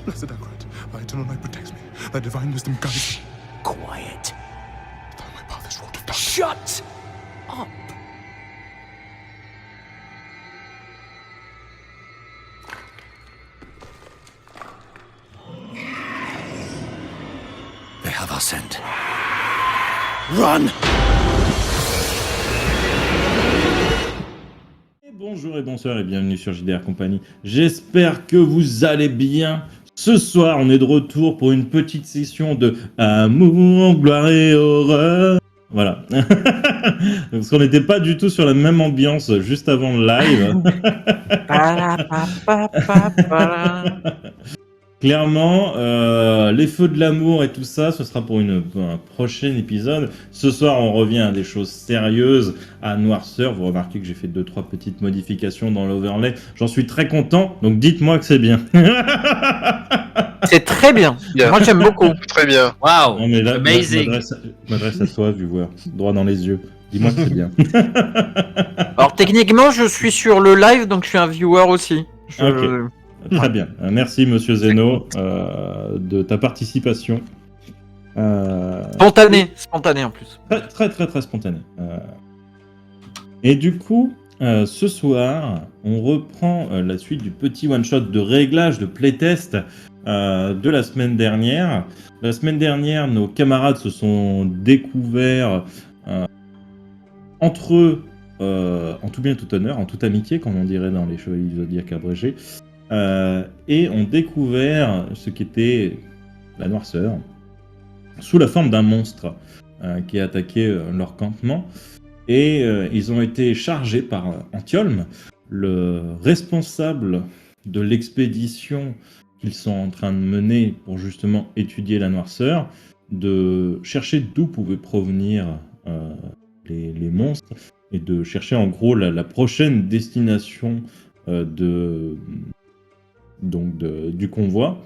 Blessed Ackroyd, thy eternal light protects me. Thy divine wisdom guides me. Quiet. Thou my path is wrought of darkness. Shut up. They have our scent. Run! Bonjour et bonsoir et bienvenue sur JDR Company. J'espère que vous allez bien. Ce soir, on est de retour pour une petite session de Amour, gloire et horreur. Voilà. Parce qu'on n'était pas du tout sur la même ambiance juste avant le live. Clairement, les feux de l'amour et tout ça, ce sera pour un prochain épisode. Ce soir, on revient à des choses sérieuses, à Noirceur. Vous remarquez que j'ai fait 2-3 petites modifications dans l'overlay. J'en suis très content, donc dites-moi que c'est bien. C'est très bien. Bien. Moi, j'aime beaucoup. Très bien. Waouh. Non, mais là, Amazing. je m'adresse à toi, viewer, droit dans les yeux. Dis-moi que c'est bien. Alors, techniquement, je suis sur le live, donc je suis un viewer aussi. Ok. Très bien. Merci, monsieur Zeno, de ta participation. Spontané en plus. Très spontané. Et du coup, ce soir, on reprend la suite du petit one-shot de réglage, de playtest de la semaine dernière. La semaine dernière, nos camarades se sont découverts entre eux, en tout bien et tout honneur, en toute amitié, comme on dirait dans les Chevaliers du Zodiaque abrégés, et ont découvert ce qu'était la noirceur, sous la forme d'un monstre qui a attaqué leur campement. Et ils ont été chargés par Anthiolme, le responsable de l'expédition qu'ils sont en train de mener pour justement étudier la noirceur, de chercher d'où pouvaient provenir les monstres et de chercher en gros la prochaine destination du convoi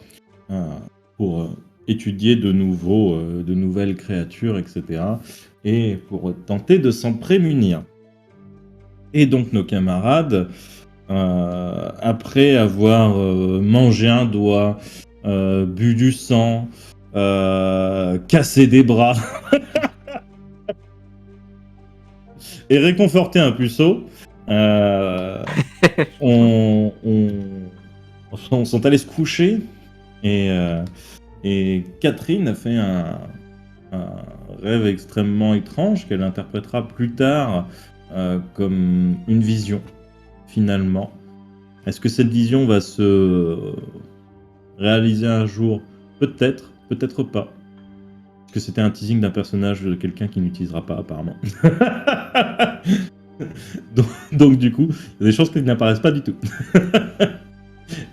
pour étudier de nouvelles créatures, etc. et pour tenter de s'en prémunir. Et donc nos camarades, après avoir mangé un doigt, bu du sang, cassé des bras et réconforté un puceau, on sont allés se coucher et Catherine a fait un rêve extrêmement étrange qu'elle interprétera plus tard comme une vision, finalement. Est-ce que cette vision va se réaliser un jour? Peut-être, peut-être pas. Parce que c'était un teasing d'un personnage de quelqu'un qui n'utilisera pas, apparemment. donc du coup, il y a des choses qui n'apparaissent pas du tout.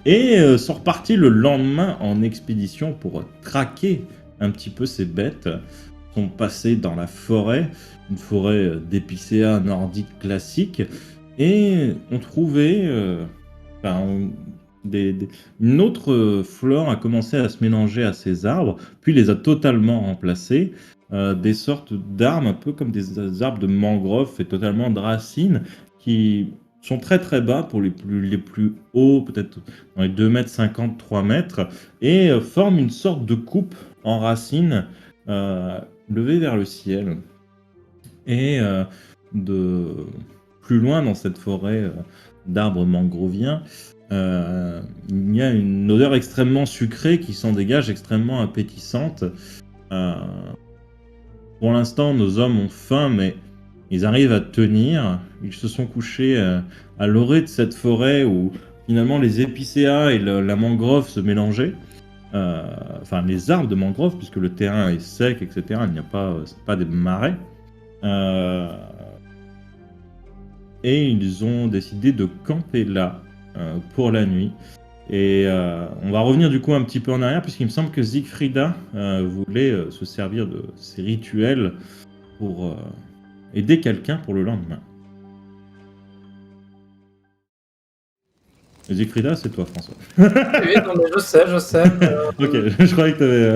Et sont repartis le lendemain en expédition pour traquer un petit peu ces bêtes. Ils sont passés dans la forêt, une forêt d'épicéa nordique classique, et ont trouvé une autre flore a commencé à se mélanger à ces arbres, puis les a totalement remplacés. Des sortes d'arbres, un peu comme des arbres de mangrove et totalement de racines, qui sont très bas pour les plus hauts, peut-être dans les 2,50 m, 3 mètres, et forment une sorte de coupe en racines levée vers le ciel. Et plus loin dans cette forêt d'arbres mangroviens, il y a une odeur extrêmement sucrée qui s'en dégage, extrêmement appétissante. Pour l'instant, nos hommes ont faim, mais ils arrivent à tenir. Ils se sont couchés à l'orée de cette forêt où finalement les épicéas et la mangrove se mélangeaient. Enfin, les arbres de mangrove, puisque le terrain est sec, etc. Il n'y a pas des marais. Et ils ont décidé de camper là pour la nuit. Et on va revenir du coup un petit peu en arrière, puisqu'il me semble que Siegfrieda voulait se servir de ces rituels pour aider quelqu'un pour le lendemain. Siegfrieda, c'est toi, François. Oui, non, mais je sais. Ok, je croyais que t'avais...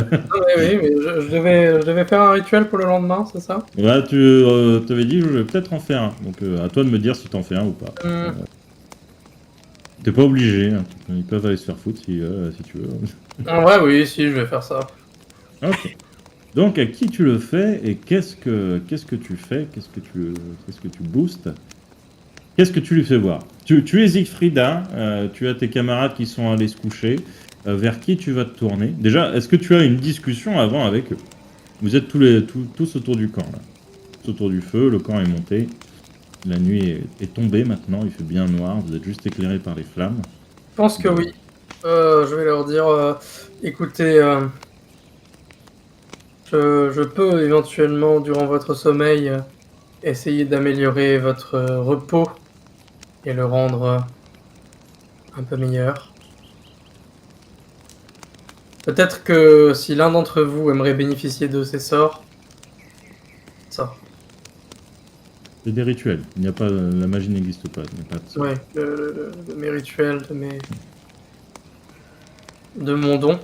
Oui, mais je devais faire un rituel pour le lendemain, c'est ça? Là, tu t'avais dit que je vais peut-être en faire un. Donc à toi de me dire si t'en fais un ou pas. T'es pas obligé, hein. Ils peuvent aller se faire foutre si tu veux. En vrai, oui, si, je vais faire ça. Ok. Donc à qui tu le fais et qu'est-ce que tu fais, qu'est-ce que tu boostes, qu'est-ce que tu lui fais voir. Tu es Siegfrieda, tu as tes camarades qui sont allés se coucher, vers qui tu vas te tourner. Déjà, est-ce que tu as une discussion avant avec eux? Vous êtes tous autour du camp là, tous autour du feu, le camp est monté, la nuit est tombée maintenant, il fait bien noir, vous êtes juste éclairés par les flammes. Je pense que oui. Je vais leur dire, écoutez, je peux éventuellement, durant votre sommeil, essayer d'améliorer votre repos et le rendre un peu meilleur. Peut-être que si l'un d'entre vous aimerait bénéficier de ces sorts, ça. C'est des rituels, il n'y a pas, la magie n'existe pas, il n'y a pas de... Ouais, de mes rituels, de mon don.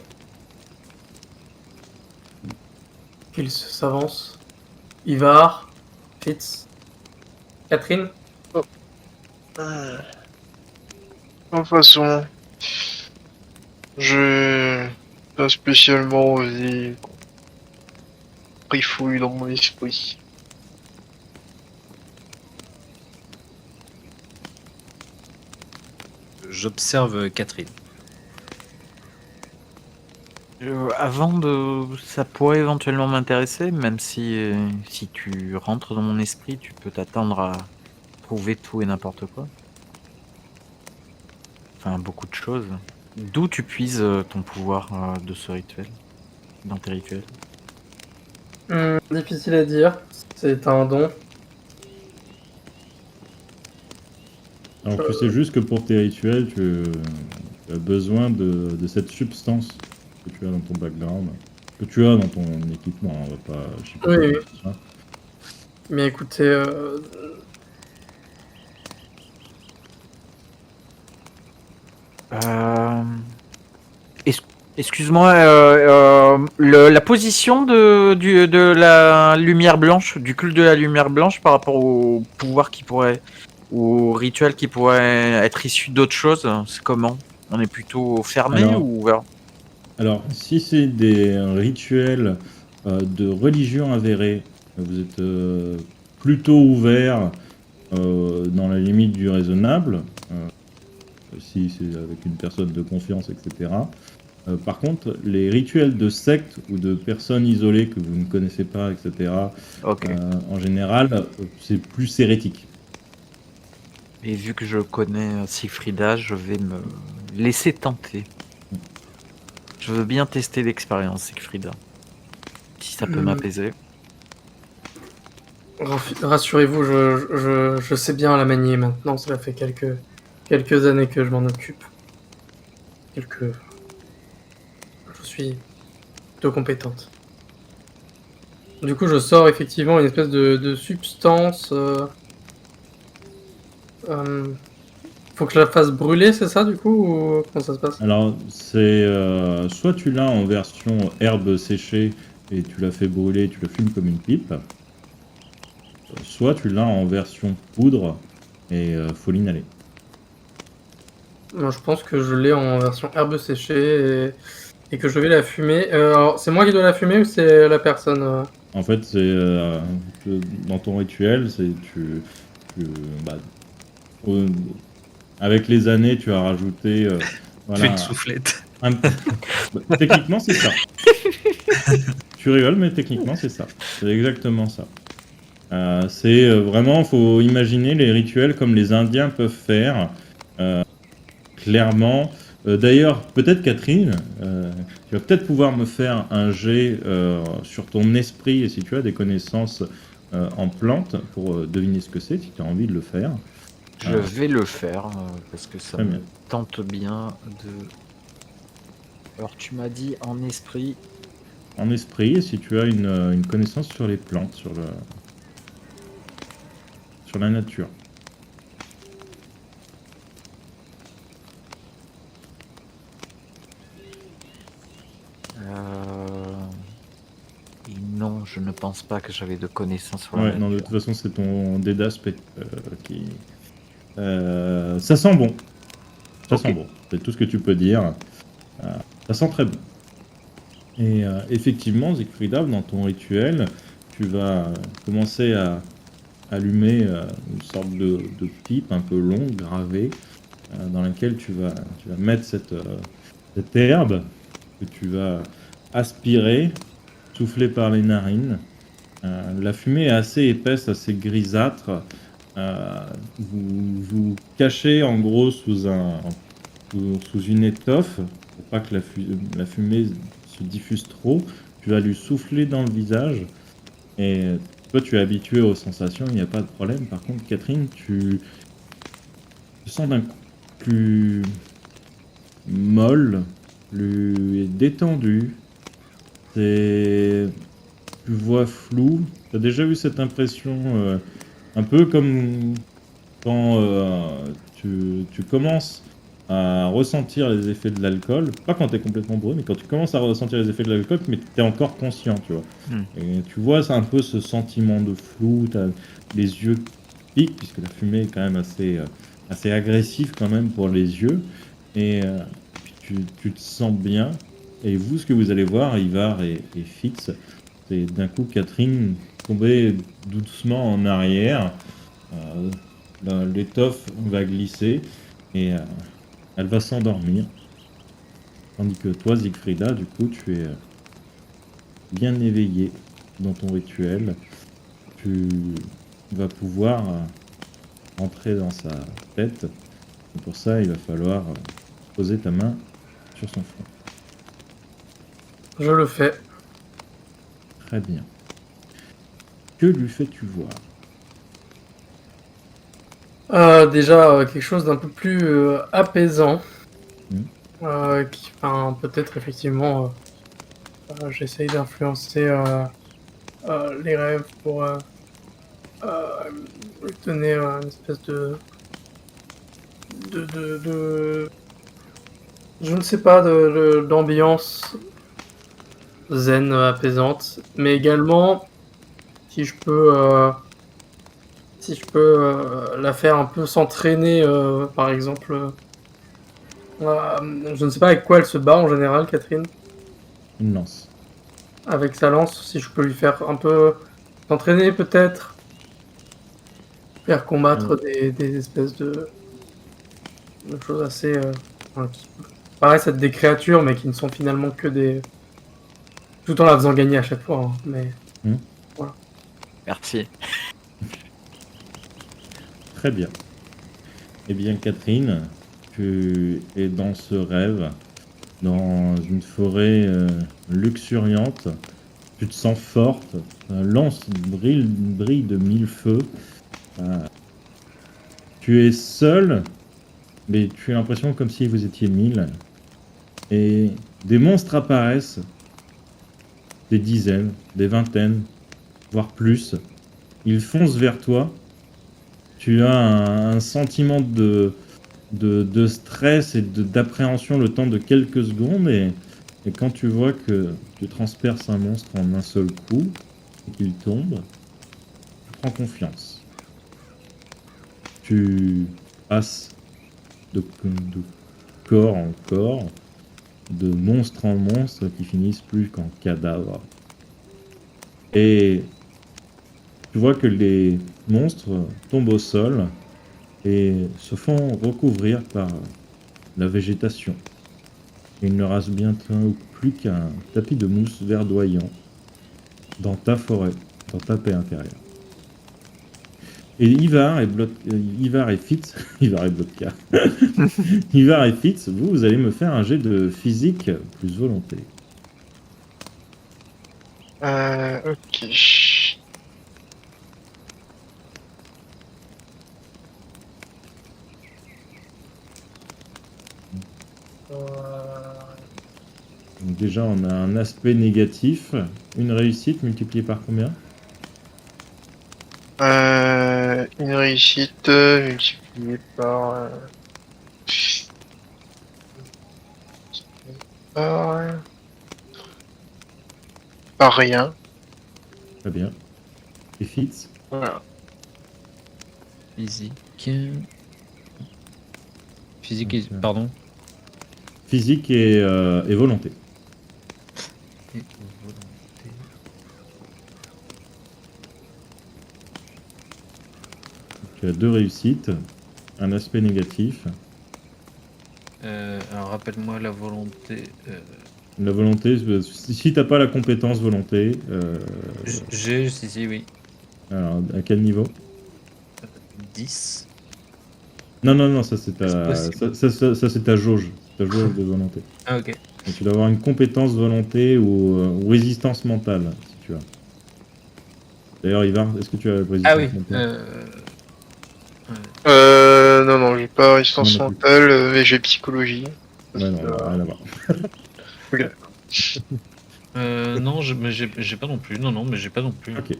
Qu'ils s'avancent. Ivar, Fitz, Catherine. De toute façon, je pas spécialement osé trifouiller dans mon esprit. J'observe Catherine. Avant de... Ça pourrait éventuellement m'intéresser, même si tu rentres dans mon esprit, tu peux t'attendre à trouver tout et n'importe quoi. Enfin, beaucoup de choses. D'où tu puises ton pouvoir de ce rituel, dans tes rituels. Difficile à dire. C'est un don. Alors tu sais juste que pour tes rituels, tu as besoin de cette substance que tu as dans ton background, que tu as dans ton équipement, on va pas chipoter Oui, oui. tout ça. Mais écoutez, Excuse-moi, la position de la lumière blanche, du culte de la lumière blanche par rapport au pouvoir qui pourrait, au rituel qui pourrait être issu d'autre chose, c'est comment? On est plutôt fermé Alors- ou ouvert? Alors si c'est des rituels de religion avérée, vous êtes plutôt ouvert dans la limite du raisonnable, si c'est avec une personne de confiance, etc. Par contre, les rituels de secte ou de personnes isolées que vous ne connaissez pas, etc., Ok. en général, c'est plus hérétique. Et vu que je connais Siegfrieda, je vais me laisser tenter. Je veux bien tester l'expérience, Siegfrieda. Si ça peut m'apaiser. rassurez-vous, je sais bien la manier maintenant. Cela fait quelques années que je m'en occupe. Je suis plutôt compétente. Du coup, je sors effectivement une espèce de substance. Faut que je la fasse brûler, c'est ça du coup, ou comment ça se passe? Alors, c'est soit tu l'as en version herbe séchée et tu la fais brûler, tu le fumes comme une pipe, soit tu l'as en version poudre et faut l'inhaler. Moi, je pense que je l'ai en version herbe séchée et que je vais la fumer. Alors, c'est moi qui dois la fumer ou c'est la personne? En fait, c'est dans ton rituel, c'est bah, au- avec les années, tu as rajouté voilà, Fais une soufflette. Bah, techniquement, c'est ça. Tu rigoles, mais techniquement, c'est ça. C'est exactement ça. C'est vraiment, faut imaginer les rituels comme les Indiens peuvent faire. Clairement. D'ailleurs, peut-être Catherine, tu vas peut-être pouvoir me faire un jet sur ton esprit et si tu as des connaissances en plantes pour deviner ce que c'est, si tu as envie de le faire. Je vais le faire parce que ça Très me bien. tente bien de. Alors tu m'as dit en esprit. En esprit, et si tu as une connaissance sur les plantes, sur la nature. Et non, je ne pense pas que j'avais de connaissances sur la Ouais, non, de nature. toute façon, c'est ton dé d'aspect qui. Ça sent bon. Ça Ok. sent bon. C'est tout ce que tu peux dire. Ça sent très bon. Et effectivement, Siegfrieda, dans ton rituel, tu vas commencer à allumer une sorte de pipe un peu longue, gravée, dans laquelle tu vas mettre cette herbe que tu vas aspirer, souffler par les narines. La fumée est assez épaisse, assez grisâtre. Vous vous cachez en gros sous une étoffe pour pas que la fumée se diffuse trop. Tu vas lui souffler dans le visage et toi tu es habitué aux sensations, il n'y a pas de problème. Par contre, Catherine, tu te sens d'un coup plus molle, plus détendue. Tu vois flou. Tu as déjà eu cette impression un peu comme quand tu commences à ressentir les effets de l'alcool, pas quand tu es complètement bourré, mais quand tu commences à ressentir les effets de l'alcool, mais tu es encore conscient, tu vois. Et tu vois, c'est un peu ce sentiment de flou, tu as les yeux qui piquent, puisque la fumée est quand même assez agressive quand même pour les yeux, et puis tu te sens bien. Et vous, ce que vous allez voir, Ivar et Fitz, c'est d'un coup Catherine tomber doucement en arrière, l'étoffe va glisser et elle va s'endormir. Tandis que toi, Siegfrieda, du coup, tu es bien éveillé dans ton rituel. Tu vas pouvoir entrer dans sa tête. Et pour ça, il va falloir poser ta main sur son front. Je le fais. Très bien. Que lui fais-tu voir? Déjà, quelque chose d'un peu plus apaisant. Enfin, peut-être effectivement, j'essaye d'influencer les rêves pour lui donner une espèce de je ne sais pas, d'ambiance zen, apaisante, mais également si je peux la faire un peu s'entraîner, par exemple. Je ne sais pas avec quoi elle se bat en général, Catherine. Une lance. Avec sa lance, si je peux lui faire un peu s'entraîner peut-être. Faire combattre des espèces de choses assez... qui paraissent être des créatures, mais qui ne sont finalement que des... Tout en la faisant gagner à chaque fois, hein, mais... Merci. Très bien. Eh bien, Catherine, tu es dans ce rêve, dans une forêt luxuriante. Tu te sens forte. Ta lance brille de mille feux. Tu es seul, mais tu as l'impression comme si vous étiez 1000. Et des monstres apparaissent, des dizaines, des vingtaines, voire plus. Ils foncent vers toi. Tu as un sentiment de stress et d'appréhension le temps de quelques secondes. Et quand tu vois que tu transperces un monstre en un seul coup et qu'il tombe, tu prends confiance. Tu passes de corps en corps, de monstre en monstre qui finissent plus qu'en cadavres. Et tu vois que les monstres tombent au sol et se font recouvrir par la végétation. Il ne reste bientôt plus qu'un tapis de mousse verdoyant dans ta forêt, dans ta paix intérieure. Et Ivar et Fitz, Ivar et Blotka, Ivar et Fitz, vous allez me faire un jet de physique plus volonté. Ok. Donc déjà, on a un aspect négatif, une réussite multipliée par combien? Une réussite multipliée par... par... par rien. Très bien. Et Fitz? Voilà. Physique. Physique, pardon. physique et volonté. Et volonté. Tu as 2 réussites, un aspect négatif. Alors rappelle-moi la volonté. La volonté, si t'as pas la compétence volonté, J'ai, si, oui. alors à quel niveau? 10. Non, ça c'est ta, C'est possible. ça, c'est ta jauge de volonté. Ah, ok. Et tu dois avoir une compétence volonté ou résistance mentale, si tu as. D'ailleurs, Ivar, est-ce que tu as la résistance Ah oui. mentale? Non, j'ai pas résistance Non, non plus. mentale, mais j'ai psychologie. Ouais, non, rien à voir. Non, mais j'ai pas non plus. Non, mais j'ai pas non plus. Ok.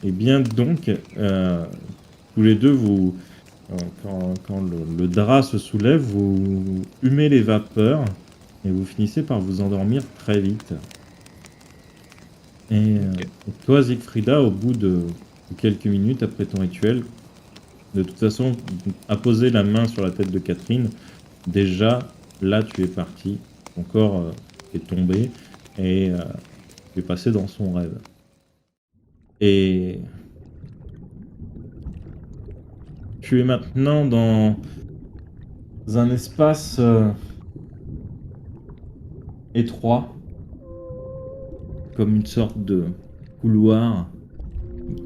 Et bien donc, tous les deux, vous, quand le drap se soulève, vous humez les vapeurs et vous finissez par vous endormir très vite. Et toi, Siegfrieda, au bout de quelques minutes après ton rituel, de toute façon, à poser la main sur la tête de Catherine, déjà, là, tu es parti. Ton corps est tombé et tu es passé dans son rêve. Et tu es maintenant dans un espace étroit, comme une sorte de couloir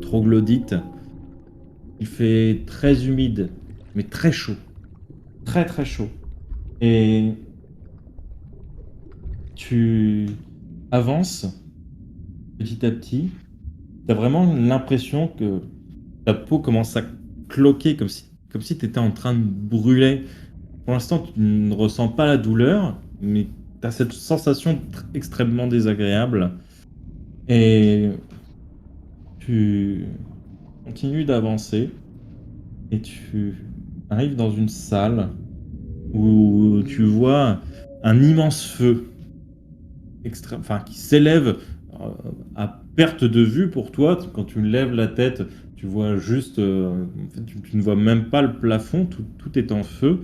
troglodyte. Il fait très humide, mais très chaud. Très très chaud. Et tu avances petit à petit. Tu as vraiment l'impression que ta peau commence à cloquer comme si tu étais en train de brûler. Pour l'instant, tu ne ressens pas la douleur, mais tu as cette sensation extrêmement désagréable. Et tu continues d'avancer et tu arrives dans une salle où tu vois un immense feu qui s'élève à perte de vue pour toi. Quand tu lèves la tête, tu vois juste, en fait, tu ne vois même pas le plafond, tout est en feu.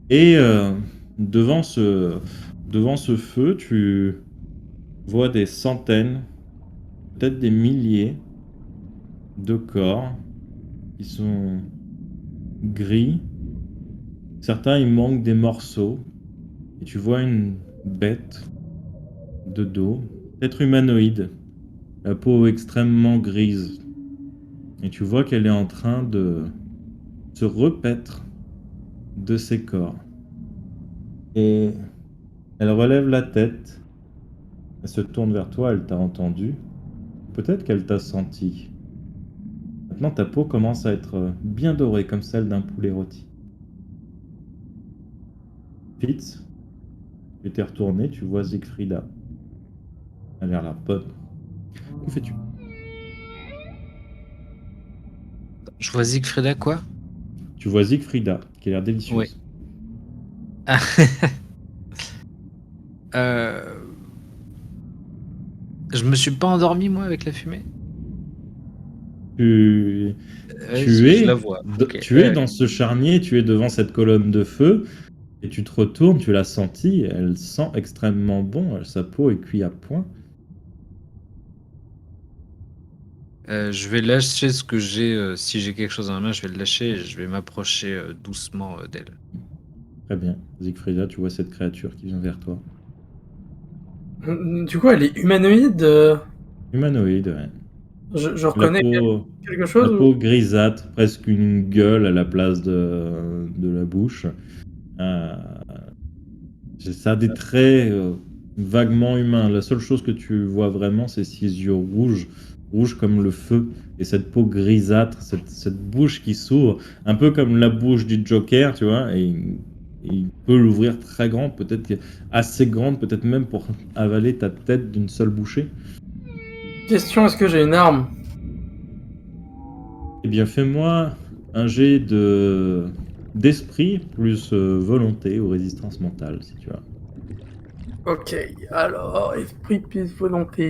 Et devant ce feu, tu vois des centaines, peut-être des milliers de corps qui sont gris. Certains, il manque des morceaux. Et tu vois une bête de dos, peut-être humanoïde, la peau extrêmement grise. Et tu vois qu'elle est en train de se repaître de ses corps. Et elle relève la tête, elle se tourne vers toi, elle t'a entendu. Peut-être qu'elle t'a senti. Maintenant, ta peau commence à être bien dorée, comme celle d'un poulet rôti. Fitz, tu t'es retourné, tu vois Siegfrieda. Elle a l'air bonne. Que fais-tu? Je vois Siegfrieda quoi? Tu vois Siegfrieda, qui a l'air délicieuse. Ouais. Ah. Je me suis pas endormi moi avec la fumée. Tu Je la vois. Ok. tu es dans ce charnier, tu es devant cette colonne de feu, et tu te retournes, tu l'as sentie, elle sent extrêmement bon, sa peau est cuite à point. Je vais lâcher ce que j'ai. Si j'ai quelque chose dans la main, je vais le lâcher et je vais m'approcher doucement d'elle. Très bien. Siegfrieda, tu vois cette créature qui vient vers toi. Du coup, elle est humanoïde. Humanoïde, ouais. Je reconnais quelque chose la peau grisâtre, presque une gueule à la place de la bouche. Ça a des traits vaguement humains. La seule chose que tu vois vraiment, c'est ses yeux rouges comme le feu, et cette peau grisâtre, cette bouche qui s'ouvre, un peu comme la bouche du Joker, tu vois, et il peut l'ouvrir très grand, peut-être assez grande, peut-être même pour avaler ta tête d'une seule bouchée. Question, est-ce que j'ai une arme? Eh bien, fais-moi un jet d'esprit plus volonté ou résistance mentale, si tu as. Ok, alors, esprit plus volonté.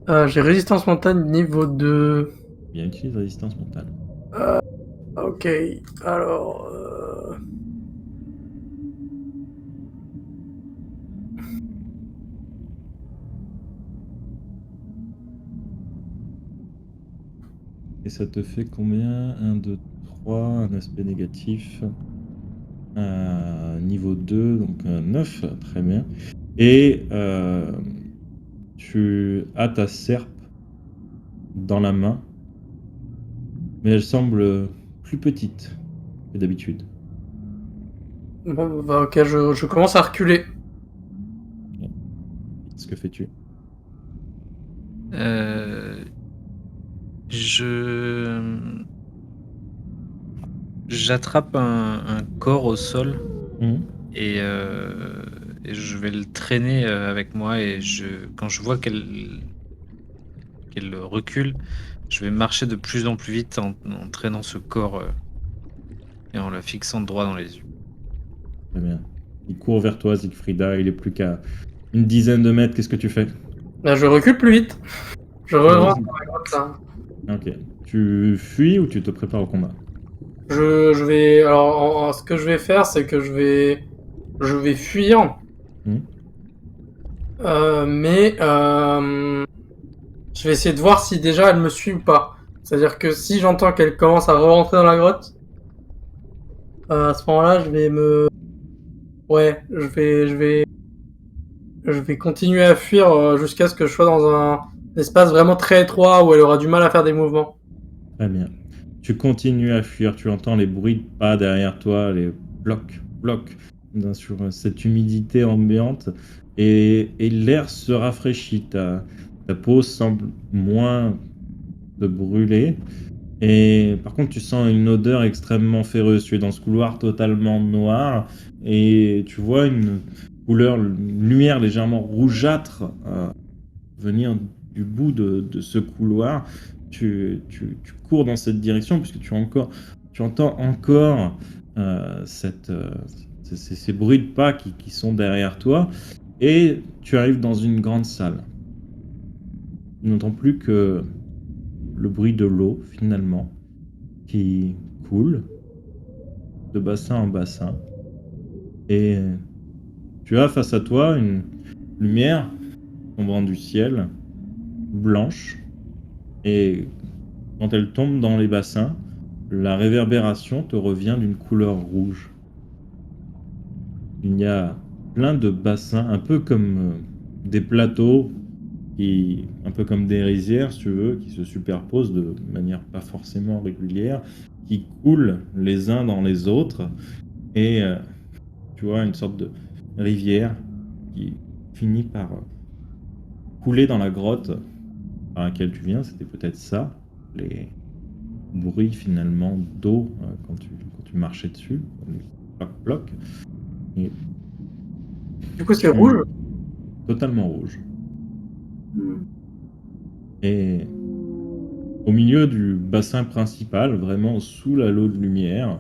J'ai résistance mentale niveau 2. Bien, utilise résistance mentale. Ok, alors... Et ça te fait combien? 1, 2, 3, un aspect négatif. Niveau 2, donc 9, très bien. Et tu as ta serpe dans la main, mais elle semble plus petite que d'habitude. Bon, bah, ok, je commence à reculer. Ce que fais-tu? Je j'attrape un corps au sol Mhm. et je vais le traîner avec moi et quand je vois qu'elle recule, je vais marcher de plus en plus vite en traînant ce corps et en la fixant droit dans les yeux. Très bien. Il court vers toi, Siegfrieda, il est plus qu'à une dizaine de mètres, qu'est-ce que tu fais? Là, je recule plus vite. Je rentre dans la grotte là. Ok. Tu fuis ou tu te prépares au combat? Je vais. Alors, ce que je vais faire, c'est que je vais fuir. Mhm. Mais je vais essayer de voir si déjà elle me suit ou pas. C'est-à-dire que si j'entends qu'elle commence à re-rentrer dans la grotte, à ce moment-là, je vais me. Ouais, je vais continuer à fuir jusqu'à ce que je sois dans un espace vraiment très étroit où elle aura du mal à faire des mouvements. Très bien. Tu continues à fuir, tu entends les bruits de pas derrière toi, les blocs, blocs sur cette humidité ambiante et l'air se rafraîchit. Ta peau semble moins te brûler et par contre tu sens une odeur extrêmement féreuse. Tu es dans ce couloir totalement noir et tu vois une couleur, une lumière légèrement rougeâtre venir du bout de ce couloir. Tu cours dans cette direction puisque tu entends encore ces bruits de pas qui sont derrière toi et tu arrives dans une grande salle. Tu n'entends plus que le bruit de l'eau finalement qui coule de bassin en bassin et tu as face à toi une lumière tombant du ciel blanche et quand elle tombe dans les bassins, la réverbération te revient d'une couleur rouge. Il y a plein de bassins, un peu comme des plateaux, un peu comme des rizières, si tu veux, qui se superposent de manière pas forcément régulière, qui coulent les uns dans les autres, et tu vois une sorte de rivière qui finit par couler dans la grotte par laquelle tu viens. C'était peut-être ça, les bruit finalement d'eau quand tu marchais dessus, bloc, et Du coup, c'est rouge. totalement rouge. Et au milieu du bassin principal, vraiment sous l'halo de lumière,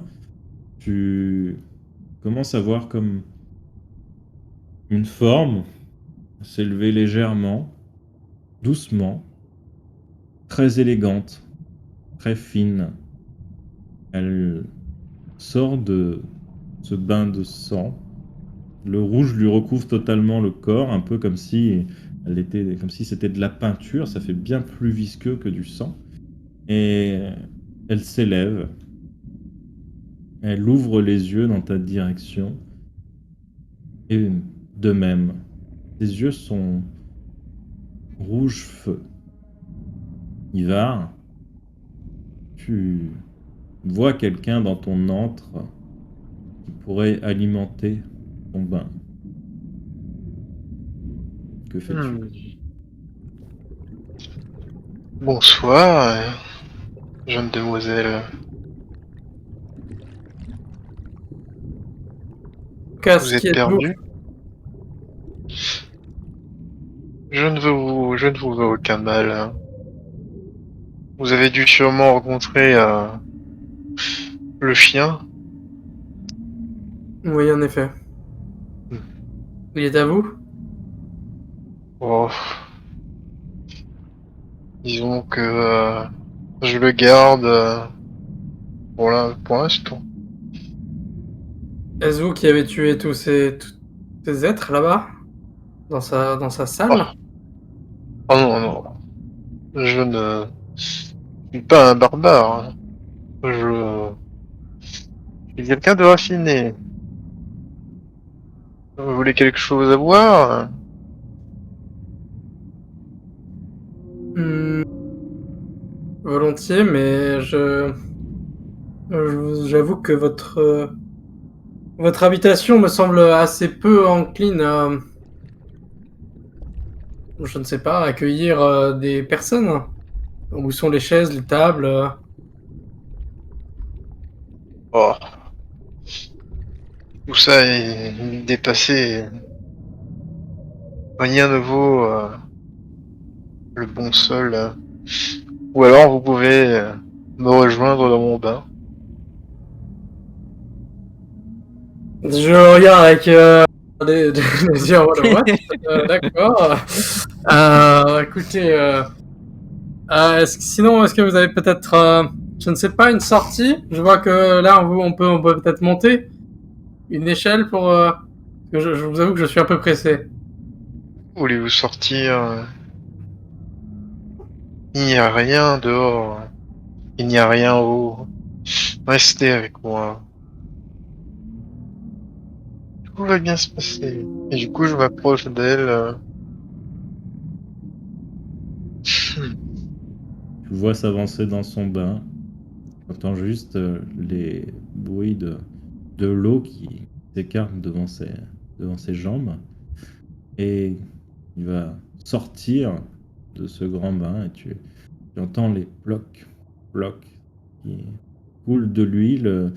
tu commences à voir comme une forme s'élever légèrement, doucement, très élégante, très fine. Elle sort de ce bain de sang. Le rouge lui recouvre totalement le corps, un peu comme si c'était de la peinture. Ça fait bien plus visqueux que du sang. Et elle s'élève. Elle ouvre les yeux dans ta direction. Et de même, ses yeux sont rouge feu. Ivar, tu vois quelqu'un dans ton antre qui pourrait alimenter ton bain. Que fais-tu? Bonsoir, jeune demoiselle. Vous êtes perdu? Je ne vous veux aucun mal. Vous avez dû sûrement rencontrer le chien. Oui, en effet. Il est à vous? Oh. Disons que je le garde pour l'instant. Est-ce vous qui avez tué tous ces êtres là-bas? Dans sa salle? Oh non, non. Je suis pas un barbare. Hein. Je suis quelqu'un de raffiné. Vous voulez quelque chose à boire? Hmm, volontiers, mais j'avoue que votre habitation me semble assez peu encline à, je ne sais pas, accueillir des personnes. Où sont les chaises, les tables Oh, tout ça est dépassé. Rien ne vaut le bon sol. Ou alors vous pouvez me rejoindre dans mon bain. Je regarde avec des yeux en mode, what? D'accord. Écoutez, sinon, est-ce que vous avez peut-être, je ne sais pas, une sortie? Je vois que là, on peut peut-être monter une échelle pour. Que je vous avoue que je suis un peu pressé. Voulez-vous sortir? Il n'y a rien dehors. Il n'y a rien en haut. Restez avec moi. Tout va bien se passer. Et du coup, je m'approche d'elle. Tu vois s'avancer dans son bain. Tu entends juste les bruits de l'eau qui s'écarte devant ses jambes. Et il va sortir de ce grand bain et tu entends les plocs qui coulent de l'huile.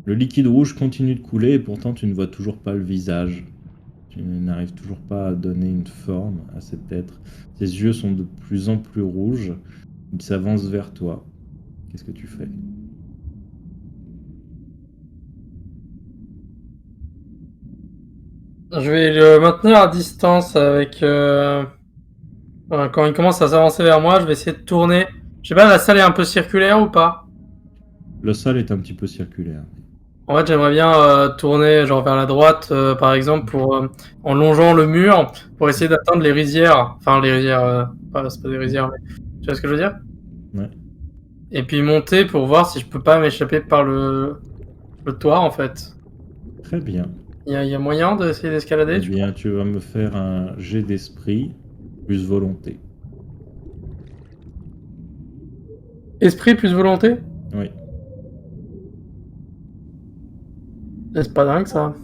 Le liquide rouge continue de couler et pourtant tu ne vois toujours pas le visage. Tu n'arrives toujours pas à donner une forme à cet être. Ses yeux sont de plus en plus rouges. Il s'avance vers toi. Qu'est-ce que tu fais? Je vais le maintenir à distance avec. Quand il commence à s'avancer vers moi, je vais essayer de tourner. Je sais pas, la salle est un peu circulaire ou pas? Le sol est un petit peu circulaire. En fait, j'aimerais bien tourner genre vers la droite, par exemple, en longeant le mur, pour essayer d'atteindre les rizières. Enfin, les rizières, c'est pas des rizières, mais tu vois ce que je veux dire? Ouais. Et puis monter pour voir si je peux pas m'échapper par le toit, en fait. Très bien. Il y a moyen d'essayer d'escalader, Eh tu bien, tu vas me faire un jet d'esprit plus volonté. Esprit plus volonté? Oui. C'est pas dingue, ça.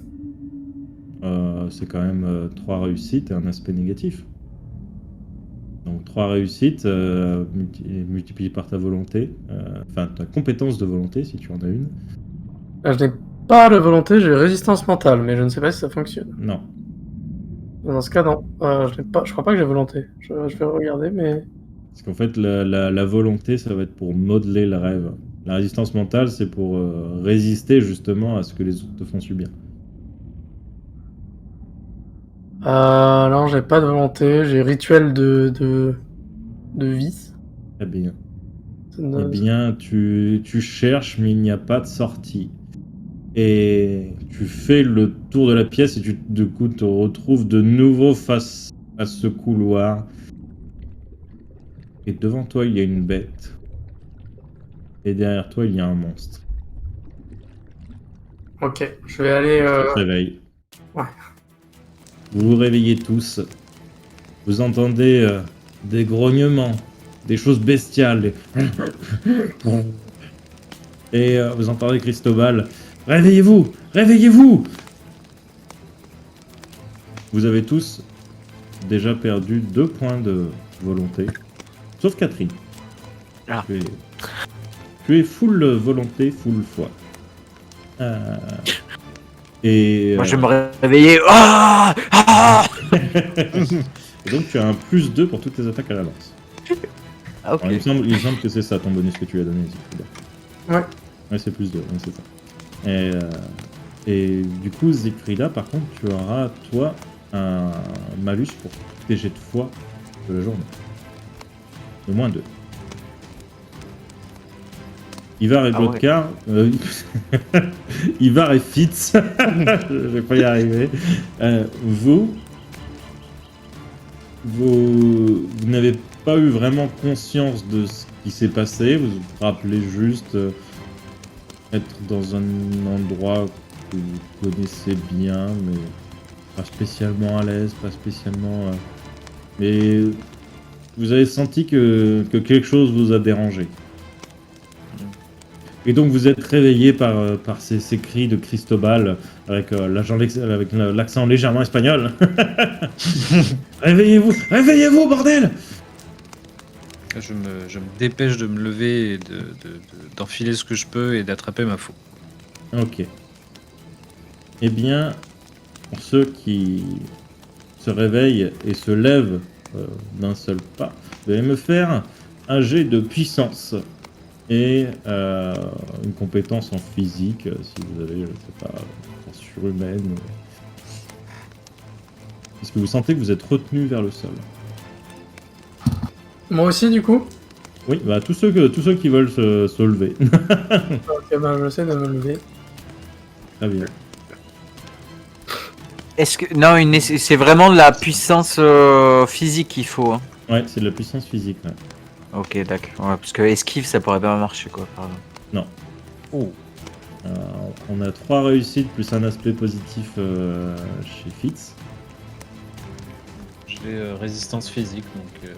C'est quand même 3 réussites et un aspect négatif. Donc 3 réussites multipliées par ta volonté, enfin ta compétence de volonté si tu en as une. Je n'ai pas de volonté, j'ai résistance mentale, mais je ne sais pas si ça fonctionne. Non. Dans ce cas, non. Je crois pas que j'ai volonté. Je vais regarder, mais... Parce qu'en fait, la volonté, ça va être pour modeler le rêve. La résistance mentale, c'est pour résister justement à ce que les autres te font subir. Non, j'ai pas de volonté. J'ai rituel de vice. Très bien. Ça ne- Eh bien, tu cherches, mais il n'y a pas de sortie. Et tu fais le tour de la pièce et tu, du coup, te retrouves de nouveau face à ce couloir. Et devant toi, il y a une bête. Et derrière toi, il y a un monstre. Ok, je vais aller... Tu te réveilles. Ouais. Vous vous réveillez tous. Vous entendez des grognements, des choses bestiales. Et vous entendez Cristobal. Réveillez-vous! Réveillez-vous! Vous avez tous déjà perdu 2 points de volonté. Sauf Catherine. Ah. Tu es full volonté, full foi. Et Moi, je vais me réveiller. Ah ah et donc tu as un plus 2 pour toutes tes attaques à la lance. Ah, ok. Alors, il me semble que c'est ça ton bonus que tu as donné. Zikrida. Ouais. Ouais, c'est plus 2, ouais, c'est ça. Et du coup, Zikrida, par contre, tu auras, toi, un malus pour tes jets de foi de la journée. De moins 2. Ivar et Ah ouais. Blodkar, Ivar et Fitz, je vais pas y arriver. Vous vous n'avez pas eu vraiment conscience de ce qui s'est passé. Vous vous rappelez juste être dans un endroit que vous connaissez bien, mais pas spécialement à l'aise, pas spécialement... Mais vous avez senti que quelque chose vous a dérangé. Et donc vous êtes réveillé par ces cris de Cristobal avec l'accent légèrement espagnol. Réveillez-vous, réveillez-vous, bordel! Je me dépêche de me lever et d'enfiler ce que je peux et d'attraper ma faux. Ok. Eh bien, pour ceux qui se réveillent et se lèvent d'un seul pas, vous allez me faire un jet de puissance et une compétence en physique, si vous avez, je sais pas, force surhumaine. Est-ce que vous sentez que vous êtes retenu vers le sol? Moi aussi, du coup. Oui, bah tous ceux qui veulent se lever. Ok, bah, j'essaie de me lever. Très bien. Est-ce que non, c'est vraiment de la puissance physique qu'il faut. Hein. Ouais, c'est de la puissance physique. Ouais. Ok, d'accord. Ouais, parce que esquive, ça pourrait pas marcher, quoi. Pardon. Non. Oh. On a 3 réussites plus un aspect positif chez Fitz. J'ai résistance physique, donc...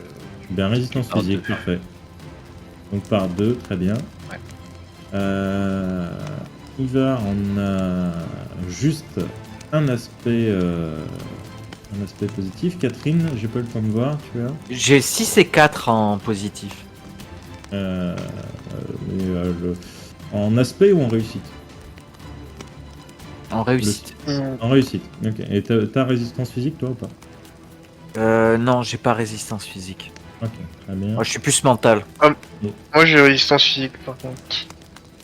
Bien, résistance Par physique, deux. parfait. Donc par 2, très bien. Ouais. Ivar, on a juste un aspect positif. Catherine, j'ai pas eu le temps de voir, tu as J'ai 6 et 4 en positif. en aspect ou en réussite? En réussite. En réussite, ok. Et t'as résistance physique, toi, ou pas? Non, j'ai pas résistance physique. Ok, très bien. Moi, je suis plus mental. Moi j'ai résistance physique par contre.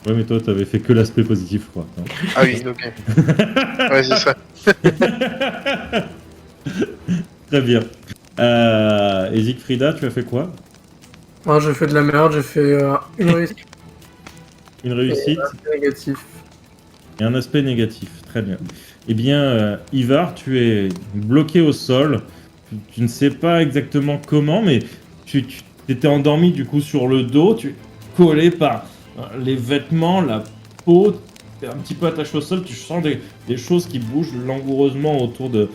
Ouais, mais toi, t'avais fait que l'aspect positif, je crois. Non. Ah oui, ok. Ouais, c'est ça. Très bien. Et Siegfrieda, tu as fait quoi? Moi, j'ai fait de la merde, j'ai fait une réussite Une réussite négative. et un aspect négatif. Très bien. Eh bien, Ivar, tu es bloqué au sol. Tu ne sais pas exactement comment, mais tu étais endormi du coup sur le dos. Tu es collé par les vêtements, la peau. Tu es un petit peu attaché au sol. Tu sens des choses qui bougent langoureusement autour de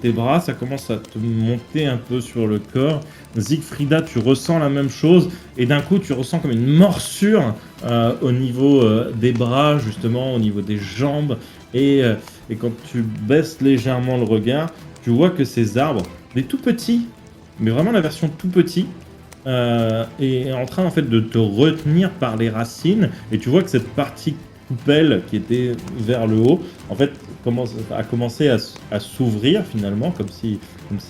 tes bras. Ça commence à te monter un peu sur le corps. Siegfrieda, tu ressens la même chose. Et d'un coup, tu ressens comme une morsure au niveau des bras, justement, au niveau des jambes. Et quand tu baisses légèrement le regard, tu vois que ces arbres, des tout petits, mais vraiment la version tout petit, est en train en fait de te retenir par les racines. Et tu vois que cette partie coupelle qui était vers le haut, en fait, a commencé à s'ouvrir finalement, comme si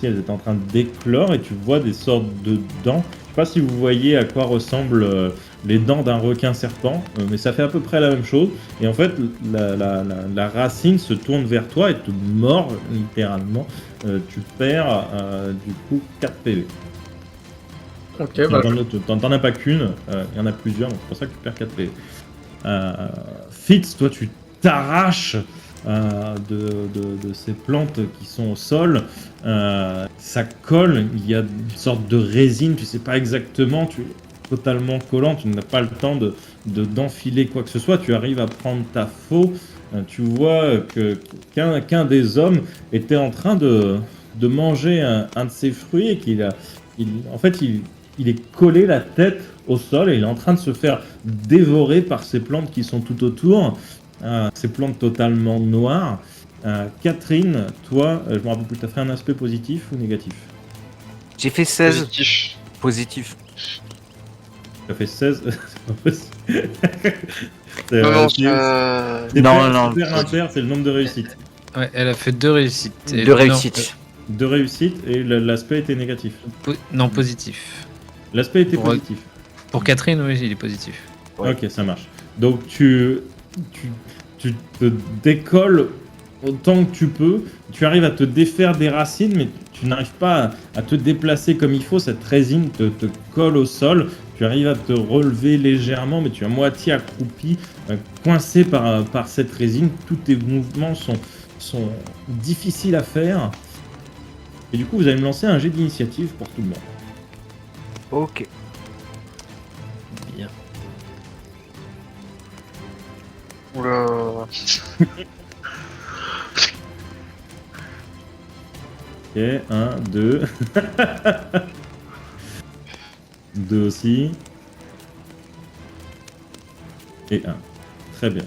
elles étaient en train d'éclore. Et tu vois des sortes de dents. Je sais pas si vous voyez à quoi ressemblent les dents d'un requin serpent, mais ça fait à peu près la même chose. Et en fait, la racine se tourne vers toi et te mord littéralement. Tu perds du coup 4 PV. Ok, bah, T'en as pas qu'une, il y en a plusieurs, donc c'est pour ça que tu perds 4 PV. Fitz, toi tu t'arraches de ces plantes qui sont au sol. Ça colle, il y a une sorte de résine, tu sais pas exactement, tu es totalement collant, tu n'as pas le temps d'enfiler quoi que ce soit. Tu arrives à prendre ta faux, tu vois qu'un des hommes était en train de manger un de ses fruits et il est collé la tête au sol et il est en train de se faire dévorer par ces plantes qui sont tout autour, ces plantes totalement noires. Catherine, toi, je me rappelle plus, t'as fait un aspect positif ou négatif? J'ai fait 16 Positif. positif. T'as fait 16. C'est pas possible. Non, C'est Non. super impair, c'est le nombre de réussites. Ouais, elle a fait 2 réussites. Et 2 non, réussites. 2 réussites et l'aspect était négatif. non, positif. L'aspect était Pour- positif. Pour Catherine, oui, il est positif. Ouais. Ok, ça marche. Donc tu te décolles autant que tu peux. Tu arrives à te défaire des racines, mais tu n'arrives pas à te déplacer comme il faut. Cette résine te colle au sol. Tu arrives à te relever légèrement, mais tu es à moitié accroupi, coincé par cette résine. Tous tes mouvements sont difficiles à faire. Et du coup, vous allez me lancer un jet d'initiative pour tout le monde. Ok. Bien. Oula. Ok, 1, 2. 2 aussi. Et 1. Très bien.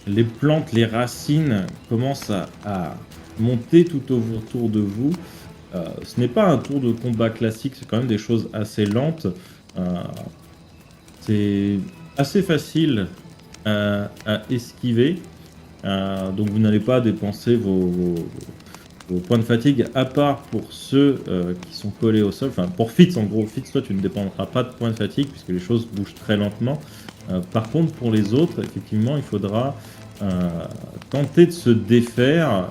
Les plantes, les racines commencent à monter tout autour de vous. Ce n'est pas un tour de combat classique, c'est quand même des choses assez lentes. C'est assez facile à esquiver. Donc vous n'allez pas dépenser vos points de fatigue, à part pour ceux qui sont collés au sol. Enfin, pour Fitz, en gros, Fitz, toi, tu ne dépendras pas de points de fatigue, puisque les choses bougent très lentement. Par contre, pour les autres, effectivement, il faudra tenter de se défaire,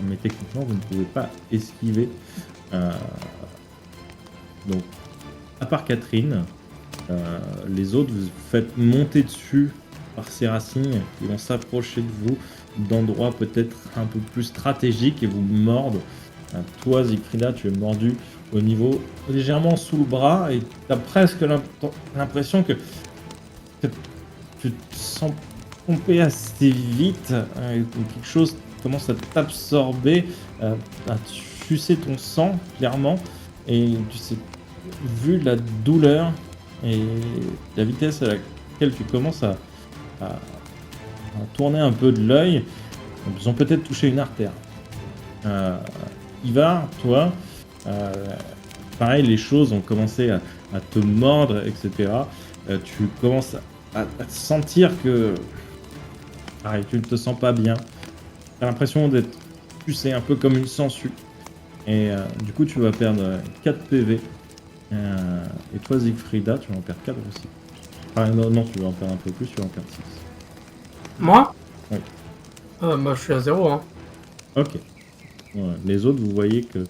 mais techniquement, vous ne pouvez pas esquiver. Donc, à part Catherine, les autres, vous faites monter dessus par ces racines qui vont s'approcher de vous d'endroits peut-être un peu plus stratégiques et vous mordent. Toi, Siegfrieda, tu es mordu au niveau légèrement sous le bras et tu as presque l'impression que tu te sens pomper assez vite et que quelque chose commence à t'absorber, à sucer ton sang, clairement. Et tu sais, vu la douleur et la vitesse à laquelle tu commences à tourner un peu de l'œil, ils ont peut-être touché une artère. Ivar, toi, pareil, les choses ont commencé à te mordre, etc. Tu commences à sentir que pareil, tu ne te sens pas bien. Tu as l'impression d'être poussé un peu comme une sangsue. Et du coup, tu vas perdre 4 PV. Et toi, Siegfrieda, tu vas en perdre 4 aussi. Enfin, non, tu vas en perdre un peu plus, tu vas en perdre 6. Moi? Oui. Bah, je suis à 0, hein. Ok. Voilà. Les autres, vous voyez que